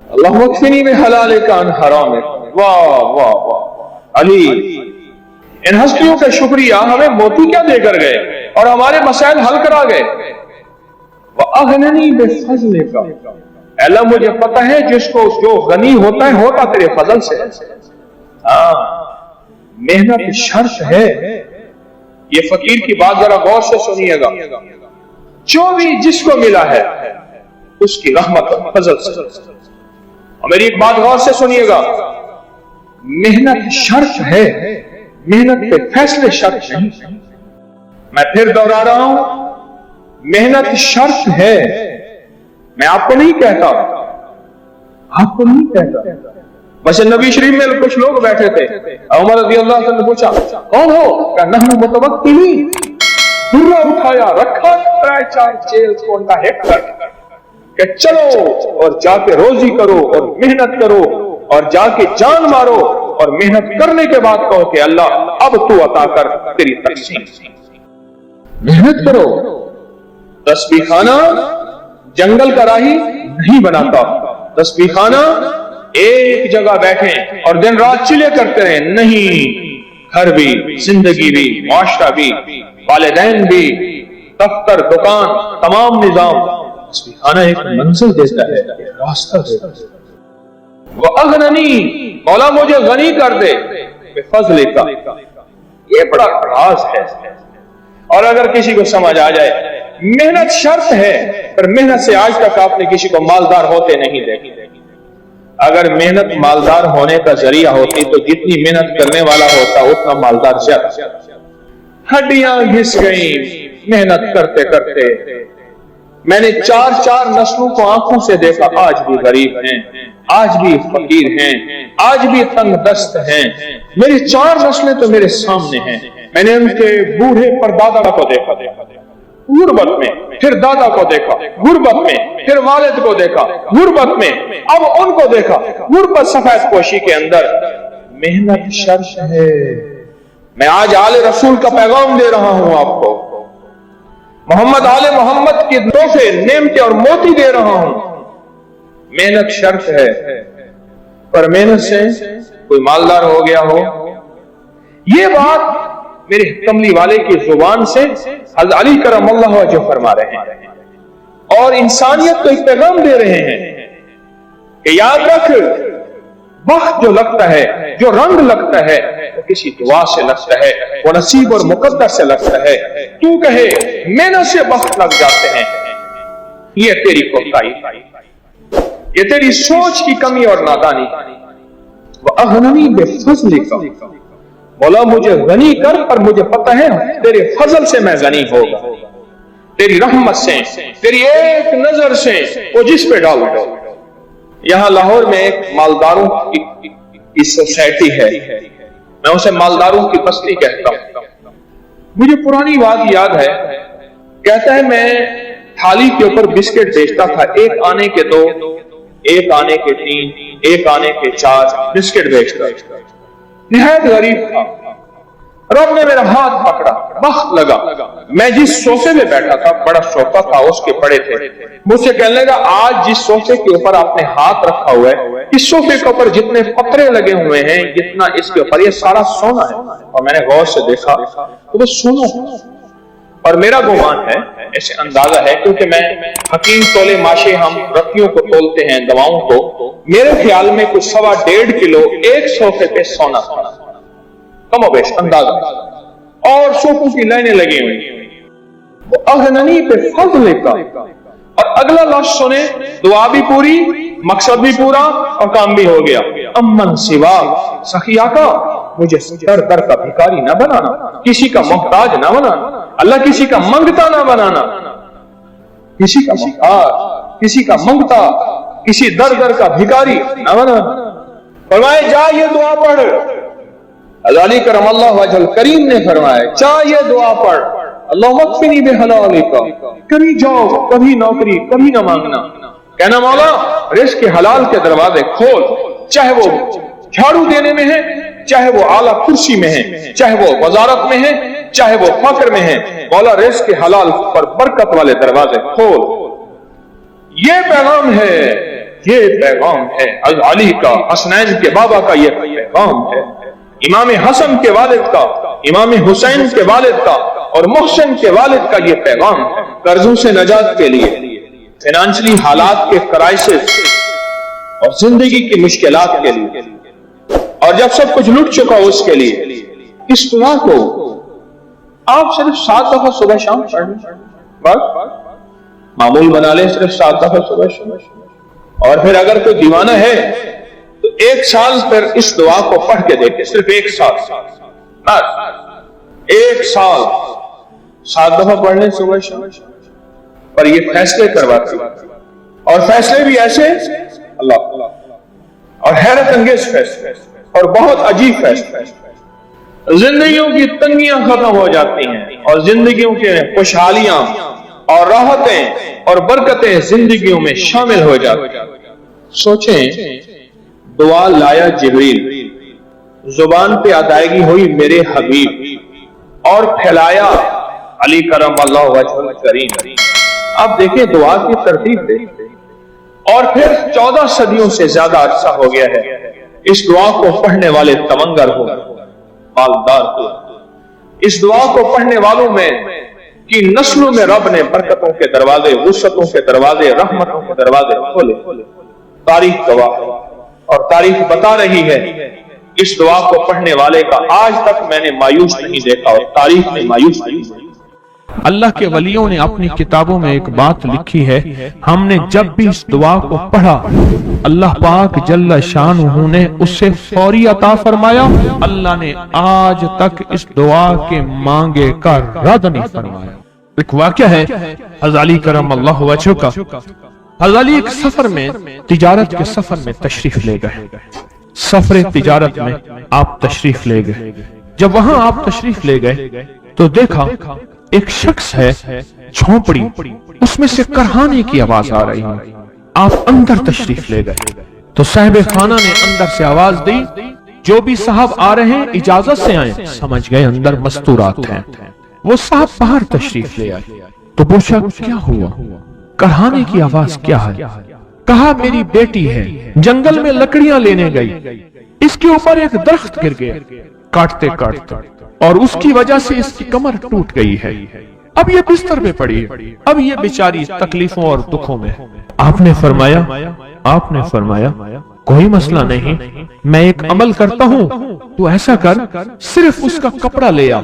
अल्लाहुम्मा कफिनी बिहलालिका अन हराम। वाह वाह वाह अली, इन हस्तियों का शुक्रिया, हमें मोती क्या देकर गए और हमारे मसाइल हल करा गए। वअग़निनी बिफ़ज़लिका, अल्लाह मुझे पता है जिसको जो गनी होता है होता तेरे फजल से। मेहनत शर्त है। ये फकीर की बात जरा गौर से सुनिएगा, जो भी जिसको मिला है उसकी रहमत और फजल से। और मेरी एक बात गौर से सुनिएगा, मेहनत शर्त है, मेहनत पे फैसले शर्त नहीं। मैं फिर दोहरा रहा हूं, मेहनत शर्त है। मैं आपको नहीं कहता, आपको नहीं कहता। बस नबी शरीफ में कुछ लोग बैठे थे, उमर रज़ी अल्लाह अन्हु ने पूछा कौन हो? कहा नहनु मुतवक्किलीन। दुर्रा उठाया, रखा 3-4 चेल कोंडा हेक्टर कि चलो और जाके रोजी करो और मेहनत करो और जाके जान मारो और मेहनत करने के बाद कहो कि अल्लाह अब तू अता कर, तेरी तकसीम। मेहनत करो। तस्बीह खाना जंगल का राही नहीं बनाता, तस्बीह खाना एक जगह बैठे और दिन रात चिले करते रहे नहीं। घर भी, जिंदगी भी, माशरा भी, वालिदैन भी, दफ्तर, दुकान, तमाम निजाम तस्बीह खाना एक मंजिल देता है, रास्ता देता है। वअग़निनी, मौला मुझे गनी कर दे बिफ़ज़लिका। ये बड़ा राज है। और अगर किसी को समझ आ जाए, मेहनत शर्त है, पर मेहनत से आज तक आपने किसी को मालदार होते नहीं देखे। अगर मेहनत मालदार होने का जरिया होती तो जितनी मेहनत करने वाला होता उतना मालदार ज्यादा। हड्डियां घिस गई मेहनत करते करते, मैंने 4-4 नस्लों को आंखों से देखा, आज भी गरीब हैं, आज भी फकीर हैं, आज भी तंग दस्त हैं। मेरी 4 नस्लें तो मेरे सामने हैं। मैंने उनके बूढ़े परदादा को देखा गुर्बत में, फिर दादा को देखा गुर्बत में, फिर वालिद को देखा गुर्बत में, अब उनको देखा गुर्बत सफेद पोशी के अंदर। मेहनत शर्त है। मैं आज आले रसूल का पैगाम दे रहा हूं आपको, मोहम्मद आले मोहम्मद के तोहफे, नेमते और मोती दे रहा हूं। मेहनत शर्त है, पर मेहनत से कोई मालदार हो गया हो, ये बात मेरे कमली वाले की जुबान से हज़रत अली करमल्लाहु वजहहु फरमा रहे हैं और इंसानियत को एक पैगाम दे रहे हैं कि याद रख, वक्त जो लगता है, जो रंग लगता है, वो किसी दुआ से लगता है, वो नसीब और मुकद्दर से लगता है। तू कहे मेहनत से वक्त लग जाते हैं, ये तेरी कोताही, ये तेरी सोच की कमी और नादानी। वह अगनी बेफज़लिका, बोला मुझे गनी कर, पर मुझे पता है तेरे फजल से मैं गनी होगा, तेरी रहमत से, तेरी एक नजर से वो जिस पे डाल दो। यहां लाहौर में एक मालदारों की सोसाइटी है, मैं उसे मालदारों की बस्ती कहता हूं। मुझे पुरानी बात याद है, कहता है मैं थाली के ऊपर बिस्किट बेचता था, 1 आने के 2, 1 आने के 3, 1 आने के 4 बिस्किट बेचता, निहायत गरीब था। रब ने मेरा हाथ पकड़ा, वक्त लगा, मैं जिस सोफे में बैठा था, बड़ा सोफा था, उसके पड़े थे, मुझसे कहने लगा आज जिस सोफे के ऊपर आपने हाथ रखा हुआ है, इस सोफे के ऊपर जितने पत्रे लगे हुए हैं, जितना इसके ऊपर, ये सारा सोना है। और मैंने गौर से देखा तो वो सोना है। और मेरा गुमान है, ऐसे अंदाजा है, क्योंकि मैं हकीम तोले माशे, हम रतियों को तोलते हैं दवाओं को, मेरे ख्याल में कुछ 1.25 किलो एक सोफे पे सोना था, कम बेश अंदाजा। और सोफों की लाइनें लगी हुई, वो अगननी पे फज़ल का। और अगला लफ्ज़ सुने, दुआ भी पूरी, मकसद भी पूरा और काम भी हो गया। अमन सिवा सखिया का, मुझे दर दर का भिखारी ना बनाना, किसी का मोहताज ना बनाना, अल्लाह किसी का मंगता ना बनाना, किसी का मोहताज, किसी का मंगता, किसी दर दर का भिखारी ना बनाना। फरमाए जा ये दुआ पढ़, अली करमल्लाहु वजहल करीम ने फरमाया जा ये दुआ पढ़, अल्लाह मग़फ़िरनी बिहलालिका, कभी जॉब, कभी नौकरी, कभी ना मांगना, कहना मौला रिज़्क़ के हलाल के दरवाजे खोल, चाहे वो झाड़ू देने में है, चाहे वो आला कुर्सी में है, चाहे वो वजारत में है, चाहे वो फक्र में है, मौला रिज़्क़ के हलाल पर बरकत वाले दरवाजे खोल। ये पैगाम है, ये पैगाम है अली का, हसनैन के बाबा का ये पैगाम है, इमाम हसन के वालिद का, इमाम हुसैन के वालिद का और मुहसिन के वालिद का ये पैगाम है। कर्जों से नजात के लिए, फाइनेंशियली हालात के क्राइसिस और जिंदगी की मुश्किलात के लिए, और जब सब कुछ लुट चुका हो उसके लिए, इस दुआ को आप सिर्फ 7 दफा सुबह शाम पढ़ बस मामूल बना ले, सिर्फ 7 दफा सुबह शाम। और फिर अगर कोई दीवाना है तो 1 साल फिर इस दुआ को पढ़ के देखे, सिर्फ 1 साल, 1 साल 7 दफा पढ़ ले सुबह शाम। पर ये फैसले करवाती, और फैसले भी ऐसे अल्लाह, और हैरत अंगेज फैसले और बहुत अजीब फैसले। जिंदगियों की तंगियां खत्म हो जाती हैं और जिंदगियों की खुशहालियां और राहतें और बरकतें जिंदगियों में शामिल हो जाती हैं। सोचें, दुआ लाया जिब्रील, जुबान पे अदायगी हुई मेरे हबीब, और फैलाया अली करमल्लाहु वजहल करीम। अब देखें दुआ की तरतीब देखें। और फिर 14 सदियों से ज्यादा अरसा हो गया है इस दुआ को पढ़ने वाले तमंगर हो, मालदार हो। इस दुआ को पढ़ने वालों में की नस्लों में रब ने बरकतों के दरवाजे, वुसअतों के दरवाजे, रहमतों के दरवाजे खोले। तारीख गवाह और तारीख बता रही है, इस दुआ को पढ़ने वाले का आज तक मैंने मायूस नहीं देखा और तारीख में मायूस नहीं देखा। अल्लाह के वलियों ने अपनी किताबों में एक बात लिखी है, हमने जब भी इस दुआ को पढ़ा, अल्लाह पाक जल्ला शानुहु ने उससे फौरी अता फरमाया। अल्लाह ने आज तक इस दुआ के मांगे का रद्द नहीं फरमाया। ایک واقعہ ہے حضرت علی کرم اللہ وجہ کا. حضرت علی ایک سفر میں تجارت کے سفر میں تشریف لے گئے. سفر تجارت میں آپ تشریف لے گئے. جب وہاں آپ تشریف لے گئے تو دیکھا ایک شخص ہے جھونپڑی, اس میں سے کرہانے کی آواز آ رہی ہے. آپ اندر تشریف لے گئے تو صاحب خانہ نے اندر سے آواز دی, جو بھی صاحب آ رہے ہیں اجازت سے آئیں. سمجھ گئے اندر مستورات ہیں. وہ صاحب باہر تشریف لے آئے تو پوچھا کیا ہوا, کرہانے کی آواز کیا ہے؟ کہا میری بیٹی ہے, جنگل میں لکڑیاں لینے گئی, اس کے اوپر ایک درخت گر گیا کاٹتے کاٹتے, اور اس کی وجہ سے اس کی کمر ٹوٹ گئی ہے. اب یہ بستر پہ پڑی ہے, اب یہ بیچاری تکلیفوں اور دکھوں میں. آپ نے فرمایا کوئی مسئلہ نہیں, میں ایک عمل کرتا ہوں, تو ایسا کر صرف اس کا کپڑا لے آ.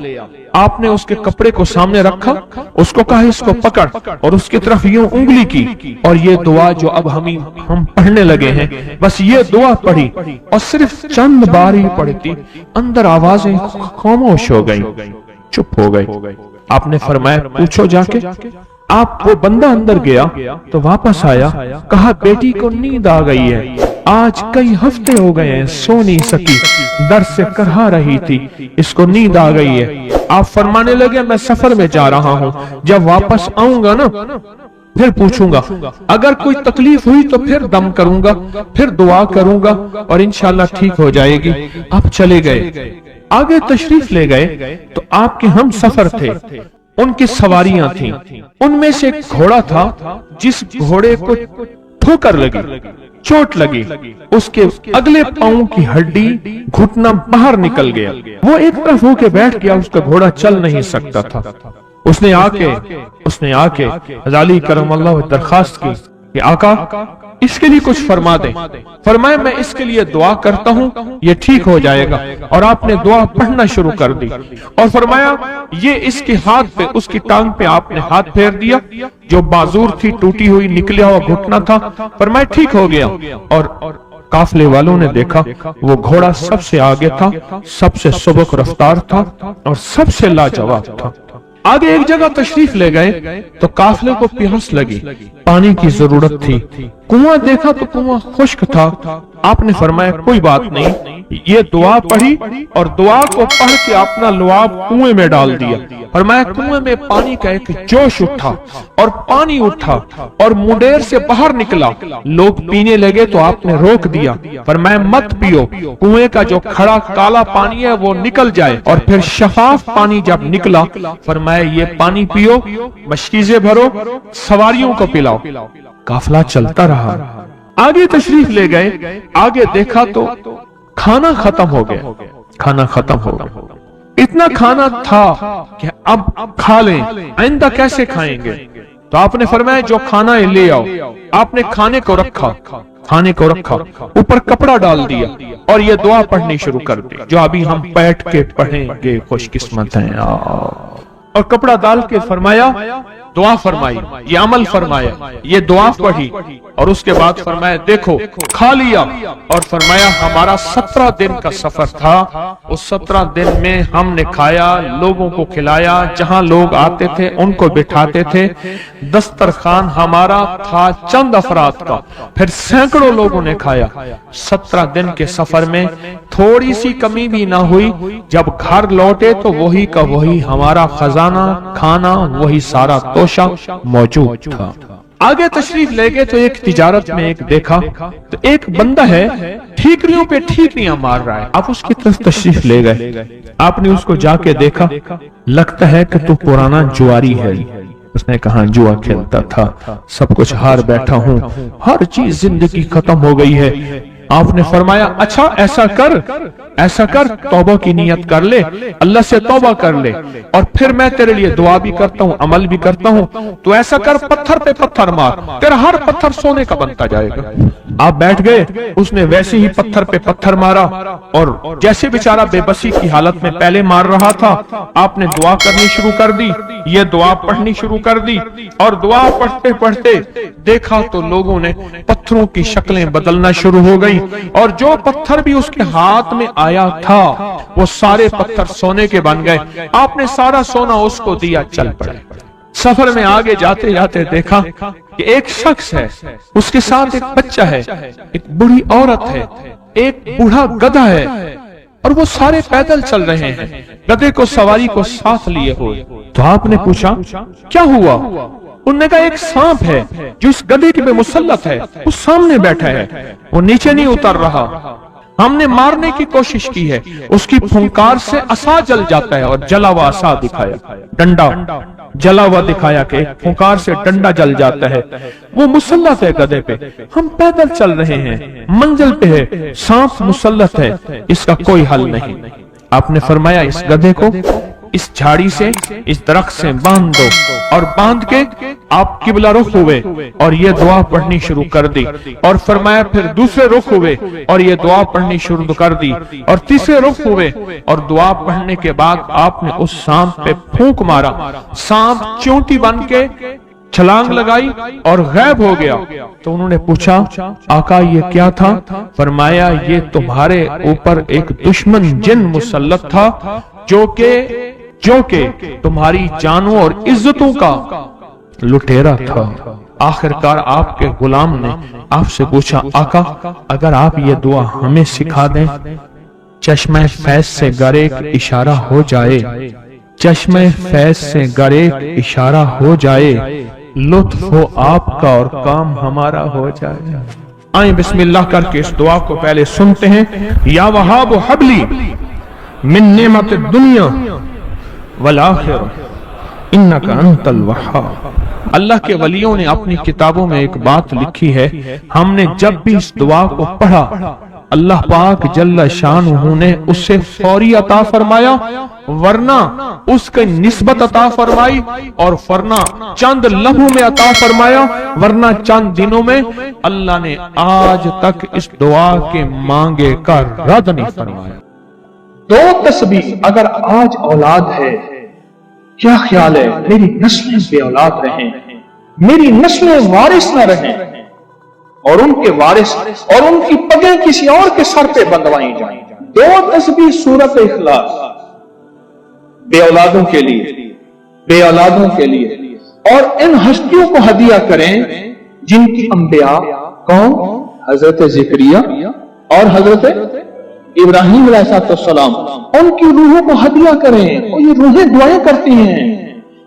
آپ نے اس کے کپڑے کو سامنے رکھا, اس کو کہا اس کو پکڑ, اور اس کی طرف یوں انگلی کی, اور یہ دعا جو اب ہم پڑھنے لگے ہیں, بس یہ دعا پڑھی, اور صرف چند بار ہی پڑھتی اندر آوازیں خاموش ہو گئی, چپ ہو گئی. آپ نے فرمایا پوچھو جا کے. آپ وہ بندہ اندر گیا تو واپس آیا, کہا بیٹی کو نیند آ گئی ہے, آج کئی ہفتے ہو گئے ہیں سو نہیں سکی, درد سے کرہا رہی تھی, اس کو نیند آ گئی ہے. آپ فرمانے لگے میں سفر میں جا رہا ہوں, جب واپس آؤں گا نا پھر پوچھوں گا, اگر کوئی تکلیف ہوئی تو پھر دم کروں گا, پھر دعا کروں گا, اور انشاءاللہ ٹھیک ہو جائے گی. آپ چلے گئے, آگے تشریف لے گئے تو آپ کے ہم سفر تھے, ان کی سواریاں تھیں. ان میں سے ایک گھوڑا تھا, جس گھوڑے کو ٹھوکر لگی, چوٹ لگی, اس کے اگلے پاؤں کی ہڈی گھٹنا باہر نکل گیا. وہ ایک طرف ہو کے بیٹھ گیا, اس کا گھوڑا چل نہیں سکتا تھا. اس نے آ کے حضرت علی کرم اللہ درخواست کی کہ آقا اس کے لیے کچھ فرما دیں. فرمایا میں اس کے لیے دعا کرتا ہوں, یہ ٹھیک ہو جائے گا. اور آپ نے دعا پڑھنا شروع کر دی, اور فرمایا یہ اس کے ہاتھ پہ, اس کی ٹانگ پہ آپ نے ہاتھ پھیر دیا, جو بازور تھی ٹوٹی ہوئی, نکلیا ہوا گھٹنا تھا. فرمایا ٹھیک ہو گیا. اور قافلے والوں نے دیکھا وہ گھوڑا سب سے آگے تھا, سب سے سبک رفتار تھا, اور سب سے لاجواب تھا. آگے ایک جگہ تشریف لے گئے تو قافلے کو پیاس لگی, پانی کی ضرورت تھی. کنواں دیکھا تو کنواں خشک تھا. آپ نے فرمایا کوئی بات نہیں, یہ دعا پڑھی, اور دعا کو پڑھ کے اپنا لعاب کنویں میں ڈال دیا. فرمایا کنویں میں پانی کا ایک جوش اٹھا, اور پانی اٹھا اور منڈیر سے باہر نکلا. لوگ پینے لگے تو آپ نے روک دیا. فرمایا مت پیو, کنویں کا جو کھڑا کالا پانی ہے وہ نکل جائے, اور پھر شفاف پانی جب نکلا فرمایا یہ پانی پیو, مشکیزیں بھرو, سواریوں کو پلاؤ. قافلہ چلتا رہا. آگے تشریف لے گئے, آگے دیکھا تو کھانا ختم ہو گیا. اتنا کھانا تھا کہ اب کھا لیں, آئندہ کیسے کھائیں گے. تو آپ نے فرمایا جو کھانا ہے لے آؤ. آپ نے کھانے کو رکھا, اوپر کپڑا ڈال دیا, اور یہ دعا پڑھنی شروع کر دی جو ابھی ہم بیٹھ کے پڑھیں گے. خوش قسمت ہیں. اور کپڑا ڈال کے فرمایا دعا فرمائی, یہ عمل فرمایا, یہ دعا پڑھی, اور اس کے بعد فرمایا دیکھو کھا لیا. اور فرمایا ہمارا 17 دن کا سفر تھا, اس 17 دن میں ہم نے کھایا, لوگوں کو کھلایا, جہاں لوگ آتے تھے ان کو بٹھاتے تھے. دسترخوان ہمارا تھا چند افراد کا, پھر سینکڑوں لوگوں نے کھایا. 17 دن کے سفر میں تھوڑی سی کمی بھی نہ ہوئی. جب گھر لوٹے تو وہی کا وہی ہمارا خزانہ, کھانا وہی سارا توشہ موجود تھا. آگے تشریف لے گئے تو ایک تجارت میں ایک دیکھا تو ایک بندہ ہے ٹھیکریوں پہ ٹھیکریاں مار رہا ہے. آپ اس کی طرف تشریف لے گئے, آپ نے اس کو جا کے دیکھا, لگتا ہے کہ تو پرانا جواری ہے. اس نے کہا جوا کھیلتا تھا, سب کچھ ہار بیٹھا ہوں, ہر چیز زندگی ختم ہو گئی ہے. آپ نے فرمایا اچھا ایسا کر توبہ کی نیت کر لے, اللہ سے توبہ کر لے, اور پھر میں تیرے لیے دعا بھی کرتا ہوں, عمل بھی کرتا ہوں. تو ایسا کر پتھر پہ پتھر مار, تیرا ہر پتھر سونے کا بنتا جائے گا. آپ بیٹھ گئے, اس نے ویسے ہی پتھر پہ پتھر مارا, اور جیسے بیچارہ بے بسی کی حالت میں پہلے مار رہا تھا, آپ نے دعا کرنی شروع کر دی, یہ دعا پڑھنی شروع کر دی. اور دعا پڑھتے پڑھتے دیکھا تو لوگوں نے پتھروں کی شکلیں بدلنا شروع ہو گئی, اور جو پتھر بھی اس کے ہاتھ میں آیا تھا وہ سارے پتھر سونے کے بن گئے. آپ نے سارا سونا اس کو دیا, چل پڑے. सफर में आगे जाते जाते देखा कि एक शख्स है, उसके साथ एक बच्चा है, एक बूढ़ी औरत है, एक बूढ़ा गधा है, और वो सारे पैदल चल रहे हैं, गधे को सवारी को साथ लिए हुए। तो आपने पूछा क्या हुआ? उन्होंने कहा एक सांप है जो इस गधे के पे मुसल्लत है, वो सामने बैठा है, वो नीचे नहीं उतर रहा। हमने मारने की कोशिश की है, उसकी फुंकार से असा जल जाता है, और जला हुआ असा दिखाया, डंडा जला हुआ दिखाया कि फुंकार से डंडा जल जाता है, वो मुसल्लत है गधे पे। हम पैदल चल रहे हैं, मंजिल पे है, सांप मुसल्लत है, इसका कोई हल नहीं। आपने फरमाया इस गधे को इस झाड़ी से, इस दरख्त से बांध दो, और बांध के आप किबला रुख हुए और ये दुआ पढ़नी शुरू कर दी, और फरमाया फिर दूसरे रुख हुए और ये दुआ पढ़नी शुरू कर दी, और तीसरे रुख हुए और दुआ पढ़ने के बाद आपने उस सांप पे फूंक मारा, सांप चोटी बन के छलांग लगाई और गायब हो गया। तो उन्होंने पूछा आका ये क्या था? फरमाया ये तुम्हारे ऊपर एक दुश्मन जिन मुसल्लत था जो के तुम्हारी जानों और इज्जतों का लुटेरा था। आखिरकार आपके गुलाम ने आपसे पूछा आका अगर आप ये दुआ हमें सिखा दें, चश्मे फैज से गरेक इशारा हो जाए, चश्मे फैज से गरेक इशारा हो जाए, लुत्फ हो आपका और काम हमारा हो जाए। आए बिस्मिल्लाह करके इस दुआ को पहले सुनते हैं। या वहाब हबली मिन नेमत दुनिया वल आखिरा इन्नका अंतल वहाब। अल्लाह के वलियों ने अपनी किताबों में एक बात लिखी है, हमने जब भी इस दुआ को पढ़ा अल्लाह पाक जल्ल शानहू ने उससे फौरी अता फरमाया, वरना उसके निस्बत अता फरमाई, और वरना चंद लम्हों में अता फरमाया, वरना चंद दिनों में। अल्लाह ने आज तक इस दुआ के मांगे का रद्द नहीं फरमाया। दो तस्बीह अगर आज औलाद है, क्या ख्याल है मेरी नस्लें बे औलाद रहें, मेरी नस्लें वारिस न रहें, और उनके वारिस और उनकी पगें किसी और के सर पे बंधवाई जाएं। दो तस्बीह सूरत इखलास बे औलादों के लिए, बे औलादों के लिए, और इन हस्तियों को हदिया करें जिनकी अंबिया कौन? हजरत ज़करिया और हजरत इब्राहिम अलैहिस्सलाम, उनकी रूहों को हदिया करें। और ये रूहें दुआएं करती हैं,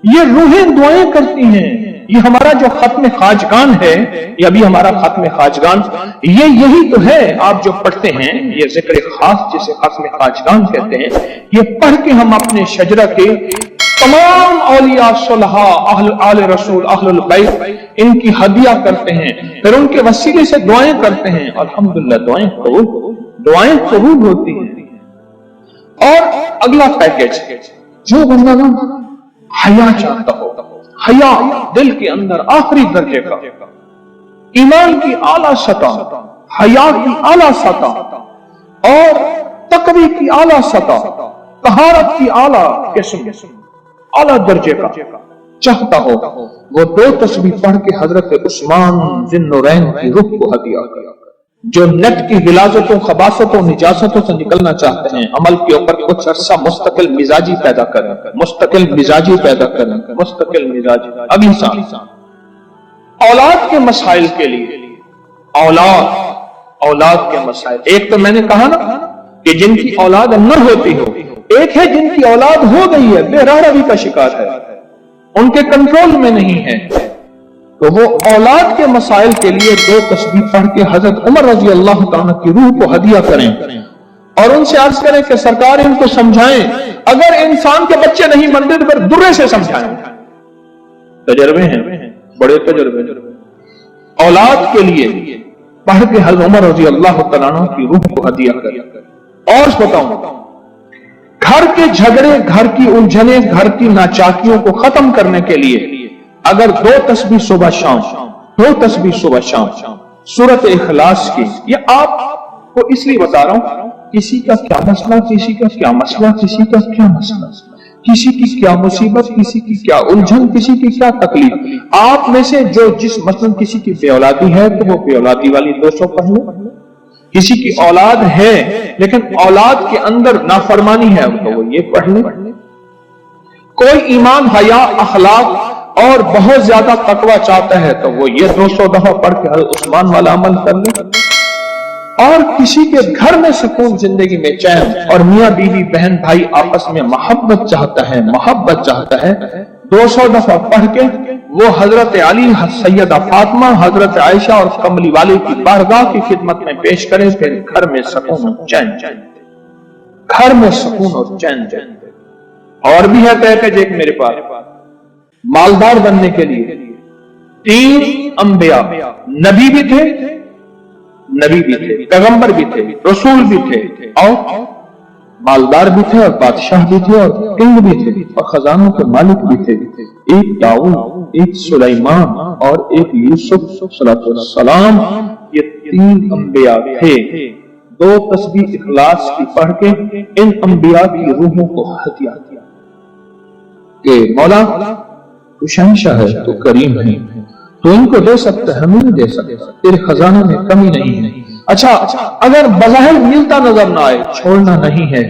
ये रूहें दुआएं करती हैं। ये हमारा जो खत्म खाजगान है, ये अभी हमारा खत्म खाजगान, ये यही तो है आप जो पढ़ते हैं, ये जिक्र खास जिसे खत्म खाजगान कहते हैं। ये पढ़ के हम अपने शजरा के तमाम औलिया सुलहा आले रसूल अहलुल बैत इनकी हदिया करते हैं, फिर उनके वसीले से दुआएं करते हैं। अल्हम्दुलिल्लाह दुआएं कबूल होती हैं। और अगला पैकेज, जो बंदा ना हया चाहता हो, हया दिल के अंदर आखिरी दर्जे का, ईमान की आला सतह, हया की आला सतह और तकवी की आला सतह, तहारत की आला किस्म, आला दर्जे का चाहता हो, वो दो तस्बीह पढ़ के हजरत उस्मान ज़िन्नुरैन की रूह को हदिया किया। जो नेट की गिलाजतों, खबासतों, निजासतों से निकलना चाहते हैं, अमल के ऊपर कुछ अरसा मुस्तकिल मिजाजी पैदा करें, मुस्तकिल मिजाजी पैदा करें, मुस्तकिल मिजाजी। अब इंसान औलाद के मसाइल के लिए, औलाद के मसाइल, एक तो मैंने कहा ना कि जिनकी औलाद न होती हो, एक है जिनकी औलाद हो गई है, बेरारवी का शिकार है, उनके कंट्रोल में नहीं है। तो वो औलाद के मसाइल के लिए दो तस्बीह पढ़ के हजरत उमर रजी अल्लाह तआला की रूह को हदिया करें और उनसे अर्ज करें कि सरकार इनको समझाएं, अगर इंसान के बच्चे नहीं बनते तो फिर दुर्रे से समझाएं। तजर्बे हैं, बड़े तजर्बे। औलाद के लिए पढ़ के हजरत उमर रजी अल्लाह तआला की रूह को हदिया करें। और बताऊं, घर के झगड़े, घर की उलझने, घर की नाचाकियों को खत्म करने के लिए अगर दो तस्बीह सुबह शाम, दो तस्बीह सुबह शाम सूरत इखलास की, ये आपको इसलिए बता रहा हूं, किसी का क्या मसला, किसी का क्या मसला, किसी का क्या मसला, किसी की क्या मुसीबत, किसी की क्या उलझन, किसी की क्या तकलीफ, आप में से जो जिस मसलन किसी की बेऔलादी है तो वो बेऔलादी वाली 200 पढ़ लो, किसी की औलाद है लेकिन औलाद के अंदर नाफरमानी है तो वो ये पढ़ ले। कोई ईमान, हया, अखलाक اور بہت زیادہ تقوی چاہتا ہے تو وہ یہ 200 دفعہ پڑھ کے حضرت عثمان والا عمل کر لے. اور کسی کے گھر میں سکون، زندگی میں چین، اور میاں بیوی بہن بھائی آپس میں محبت چاہتا ہے 200 دفعہ پڑھ کے وہ حضرت علی، سیدہ فاطمہ، حضرت عائشہ اور کملی والے کی بارگاہ کی خدمت میں پیش کرے، پھر گھر میں سکون اور چین، گھر میں سکون اور چین. اور بھی ہے پیکج ایک میرے پاس مالدار بننے کے لیے. 3 انبیاء، نبی بھی تھے، پیغمبر بھی تھے، رسول بھی تھے، اور مالدار بھی تھے، اور بادشاہ بھی تھے، اور کنگ بھی تھے، اور خزانوں کے مالک بھی تھے. ایک داؤد، ایک سلیمان، اور ایک یوسف صلی اللہ علیہ وسلم. یہ 3 انبیاء تھے. 2 تسبیح اخلاص کی پڑھ کے ان انبیاء کی روحوں کو ہدیہ دیا کہ مولا تو شہنشاہ ہے، تو کریم ہے، تو ان کو دے سکتا ہے، ہمیں نہیں دے سکتا، تیرے خزانوں میں کمی نہیں ہے. اچھا اگر بظاہر ملتا نظر نہ آئے، چھوڑنا نہیں ہے.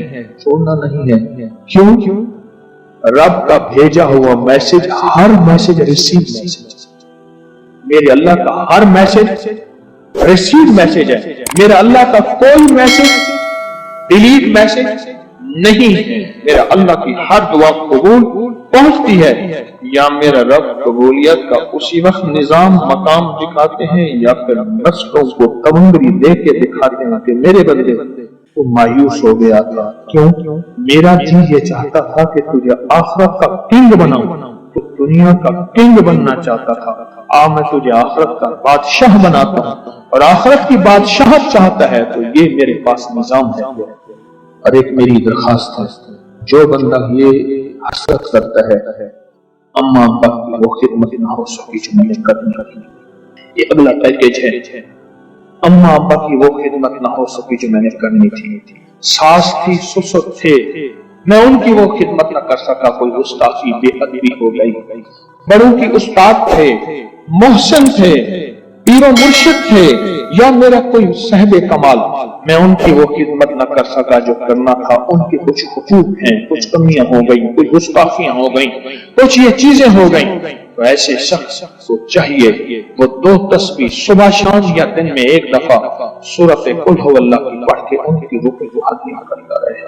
کیوں؟ رب کا بھیجا ہوا میسج، ہر میسج ریسیو میسج. میرے اللہ کا ہر میسج ریسیو میسج ہے. میرا اللہ کا کوئی میسج ڈیلیٹ میسج نہیں ہے. میرا اللہ کی ہر دعا قبول پہنچتی ہے. یا میرا رب قبولیت کا اسی وقت نظام مقام دکھاتے ہیں، یا پھر نسلوں کو تمنگری دے کے دکھاتے ہیں کہ میرے بندے تو مایوس ہو گیا تھا. کیوں؟ میرا جی یہ چاہتا تھا کہ تجھے آخرت کا کنگ بناؤں، تو دنیا کا کنگ بننا چاہتا تھا. میں تجھے آخرت کا بادشاہ بناتا ہوں، اور آخرت کی بادشاہت چاہتا ہے تو یہ میرے پاس نظام ہے. اور ایک میری درخواست ہے، جو بندہ یہ حسرت کرتا ہے اما ابا کی وہ خدمت نہ ہو سکی جو میں نے کرنی رکھی. یہ اگلا پیکج ہے. اما ابا کی وہ خدمت نہ ہو سکی جو میں نے کرنی تھی. ساس تھی، سسر تھے، میں ان کی وہ خدمت نہ کر سکا. کوئی گستاخی، بے ادبی ہو گئی. بڑوں کی استاد تھے، محسن تھے، پیر و مرشد تھے، یا میرا کوئی صاحب کمال، میں ان کی وہ خدمت نہ کر سکا جو کرنا تھا. ان کے کچھ حقوق ہیں، کچھ کمیاں ہو گئی، کچھ گستاخیاں ہو گئی، کچھ یہ چیزیں ہو گئیں. تو ایسے شخص کو چاہیے وہ 2 تسبیح صبح شام یا دن میں 1 دفعہ سورۃ قل هو اللہ کی پڑھ کے ان کی روح کو ہدیہ کرتا رہے.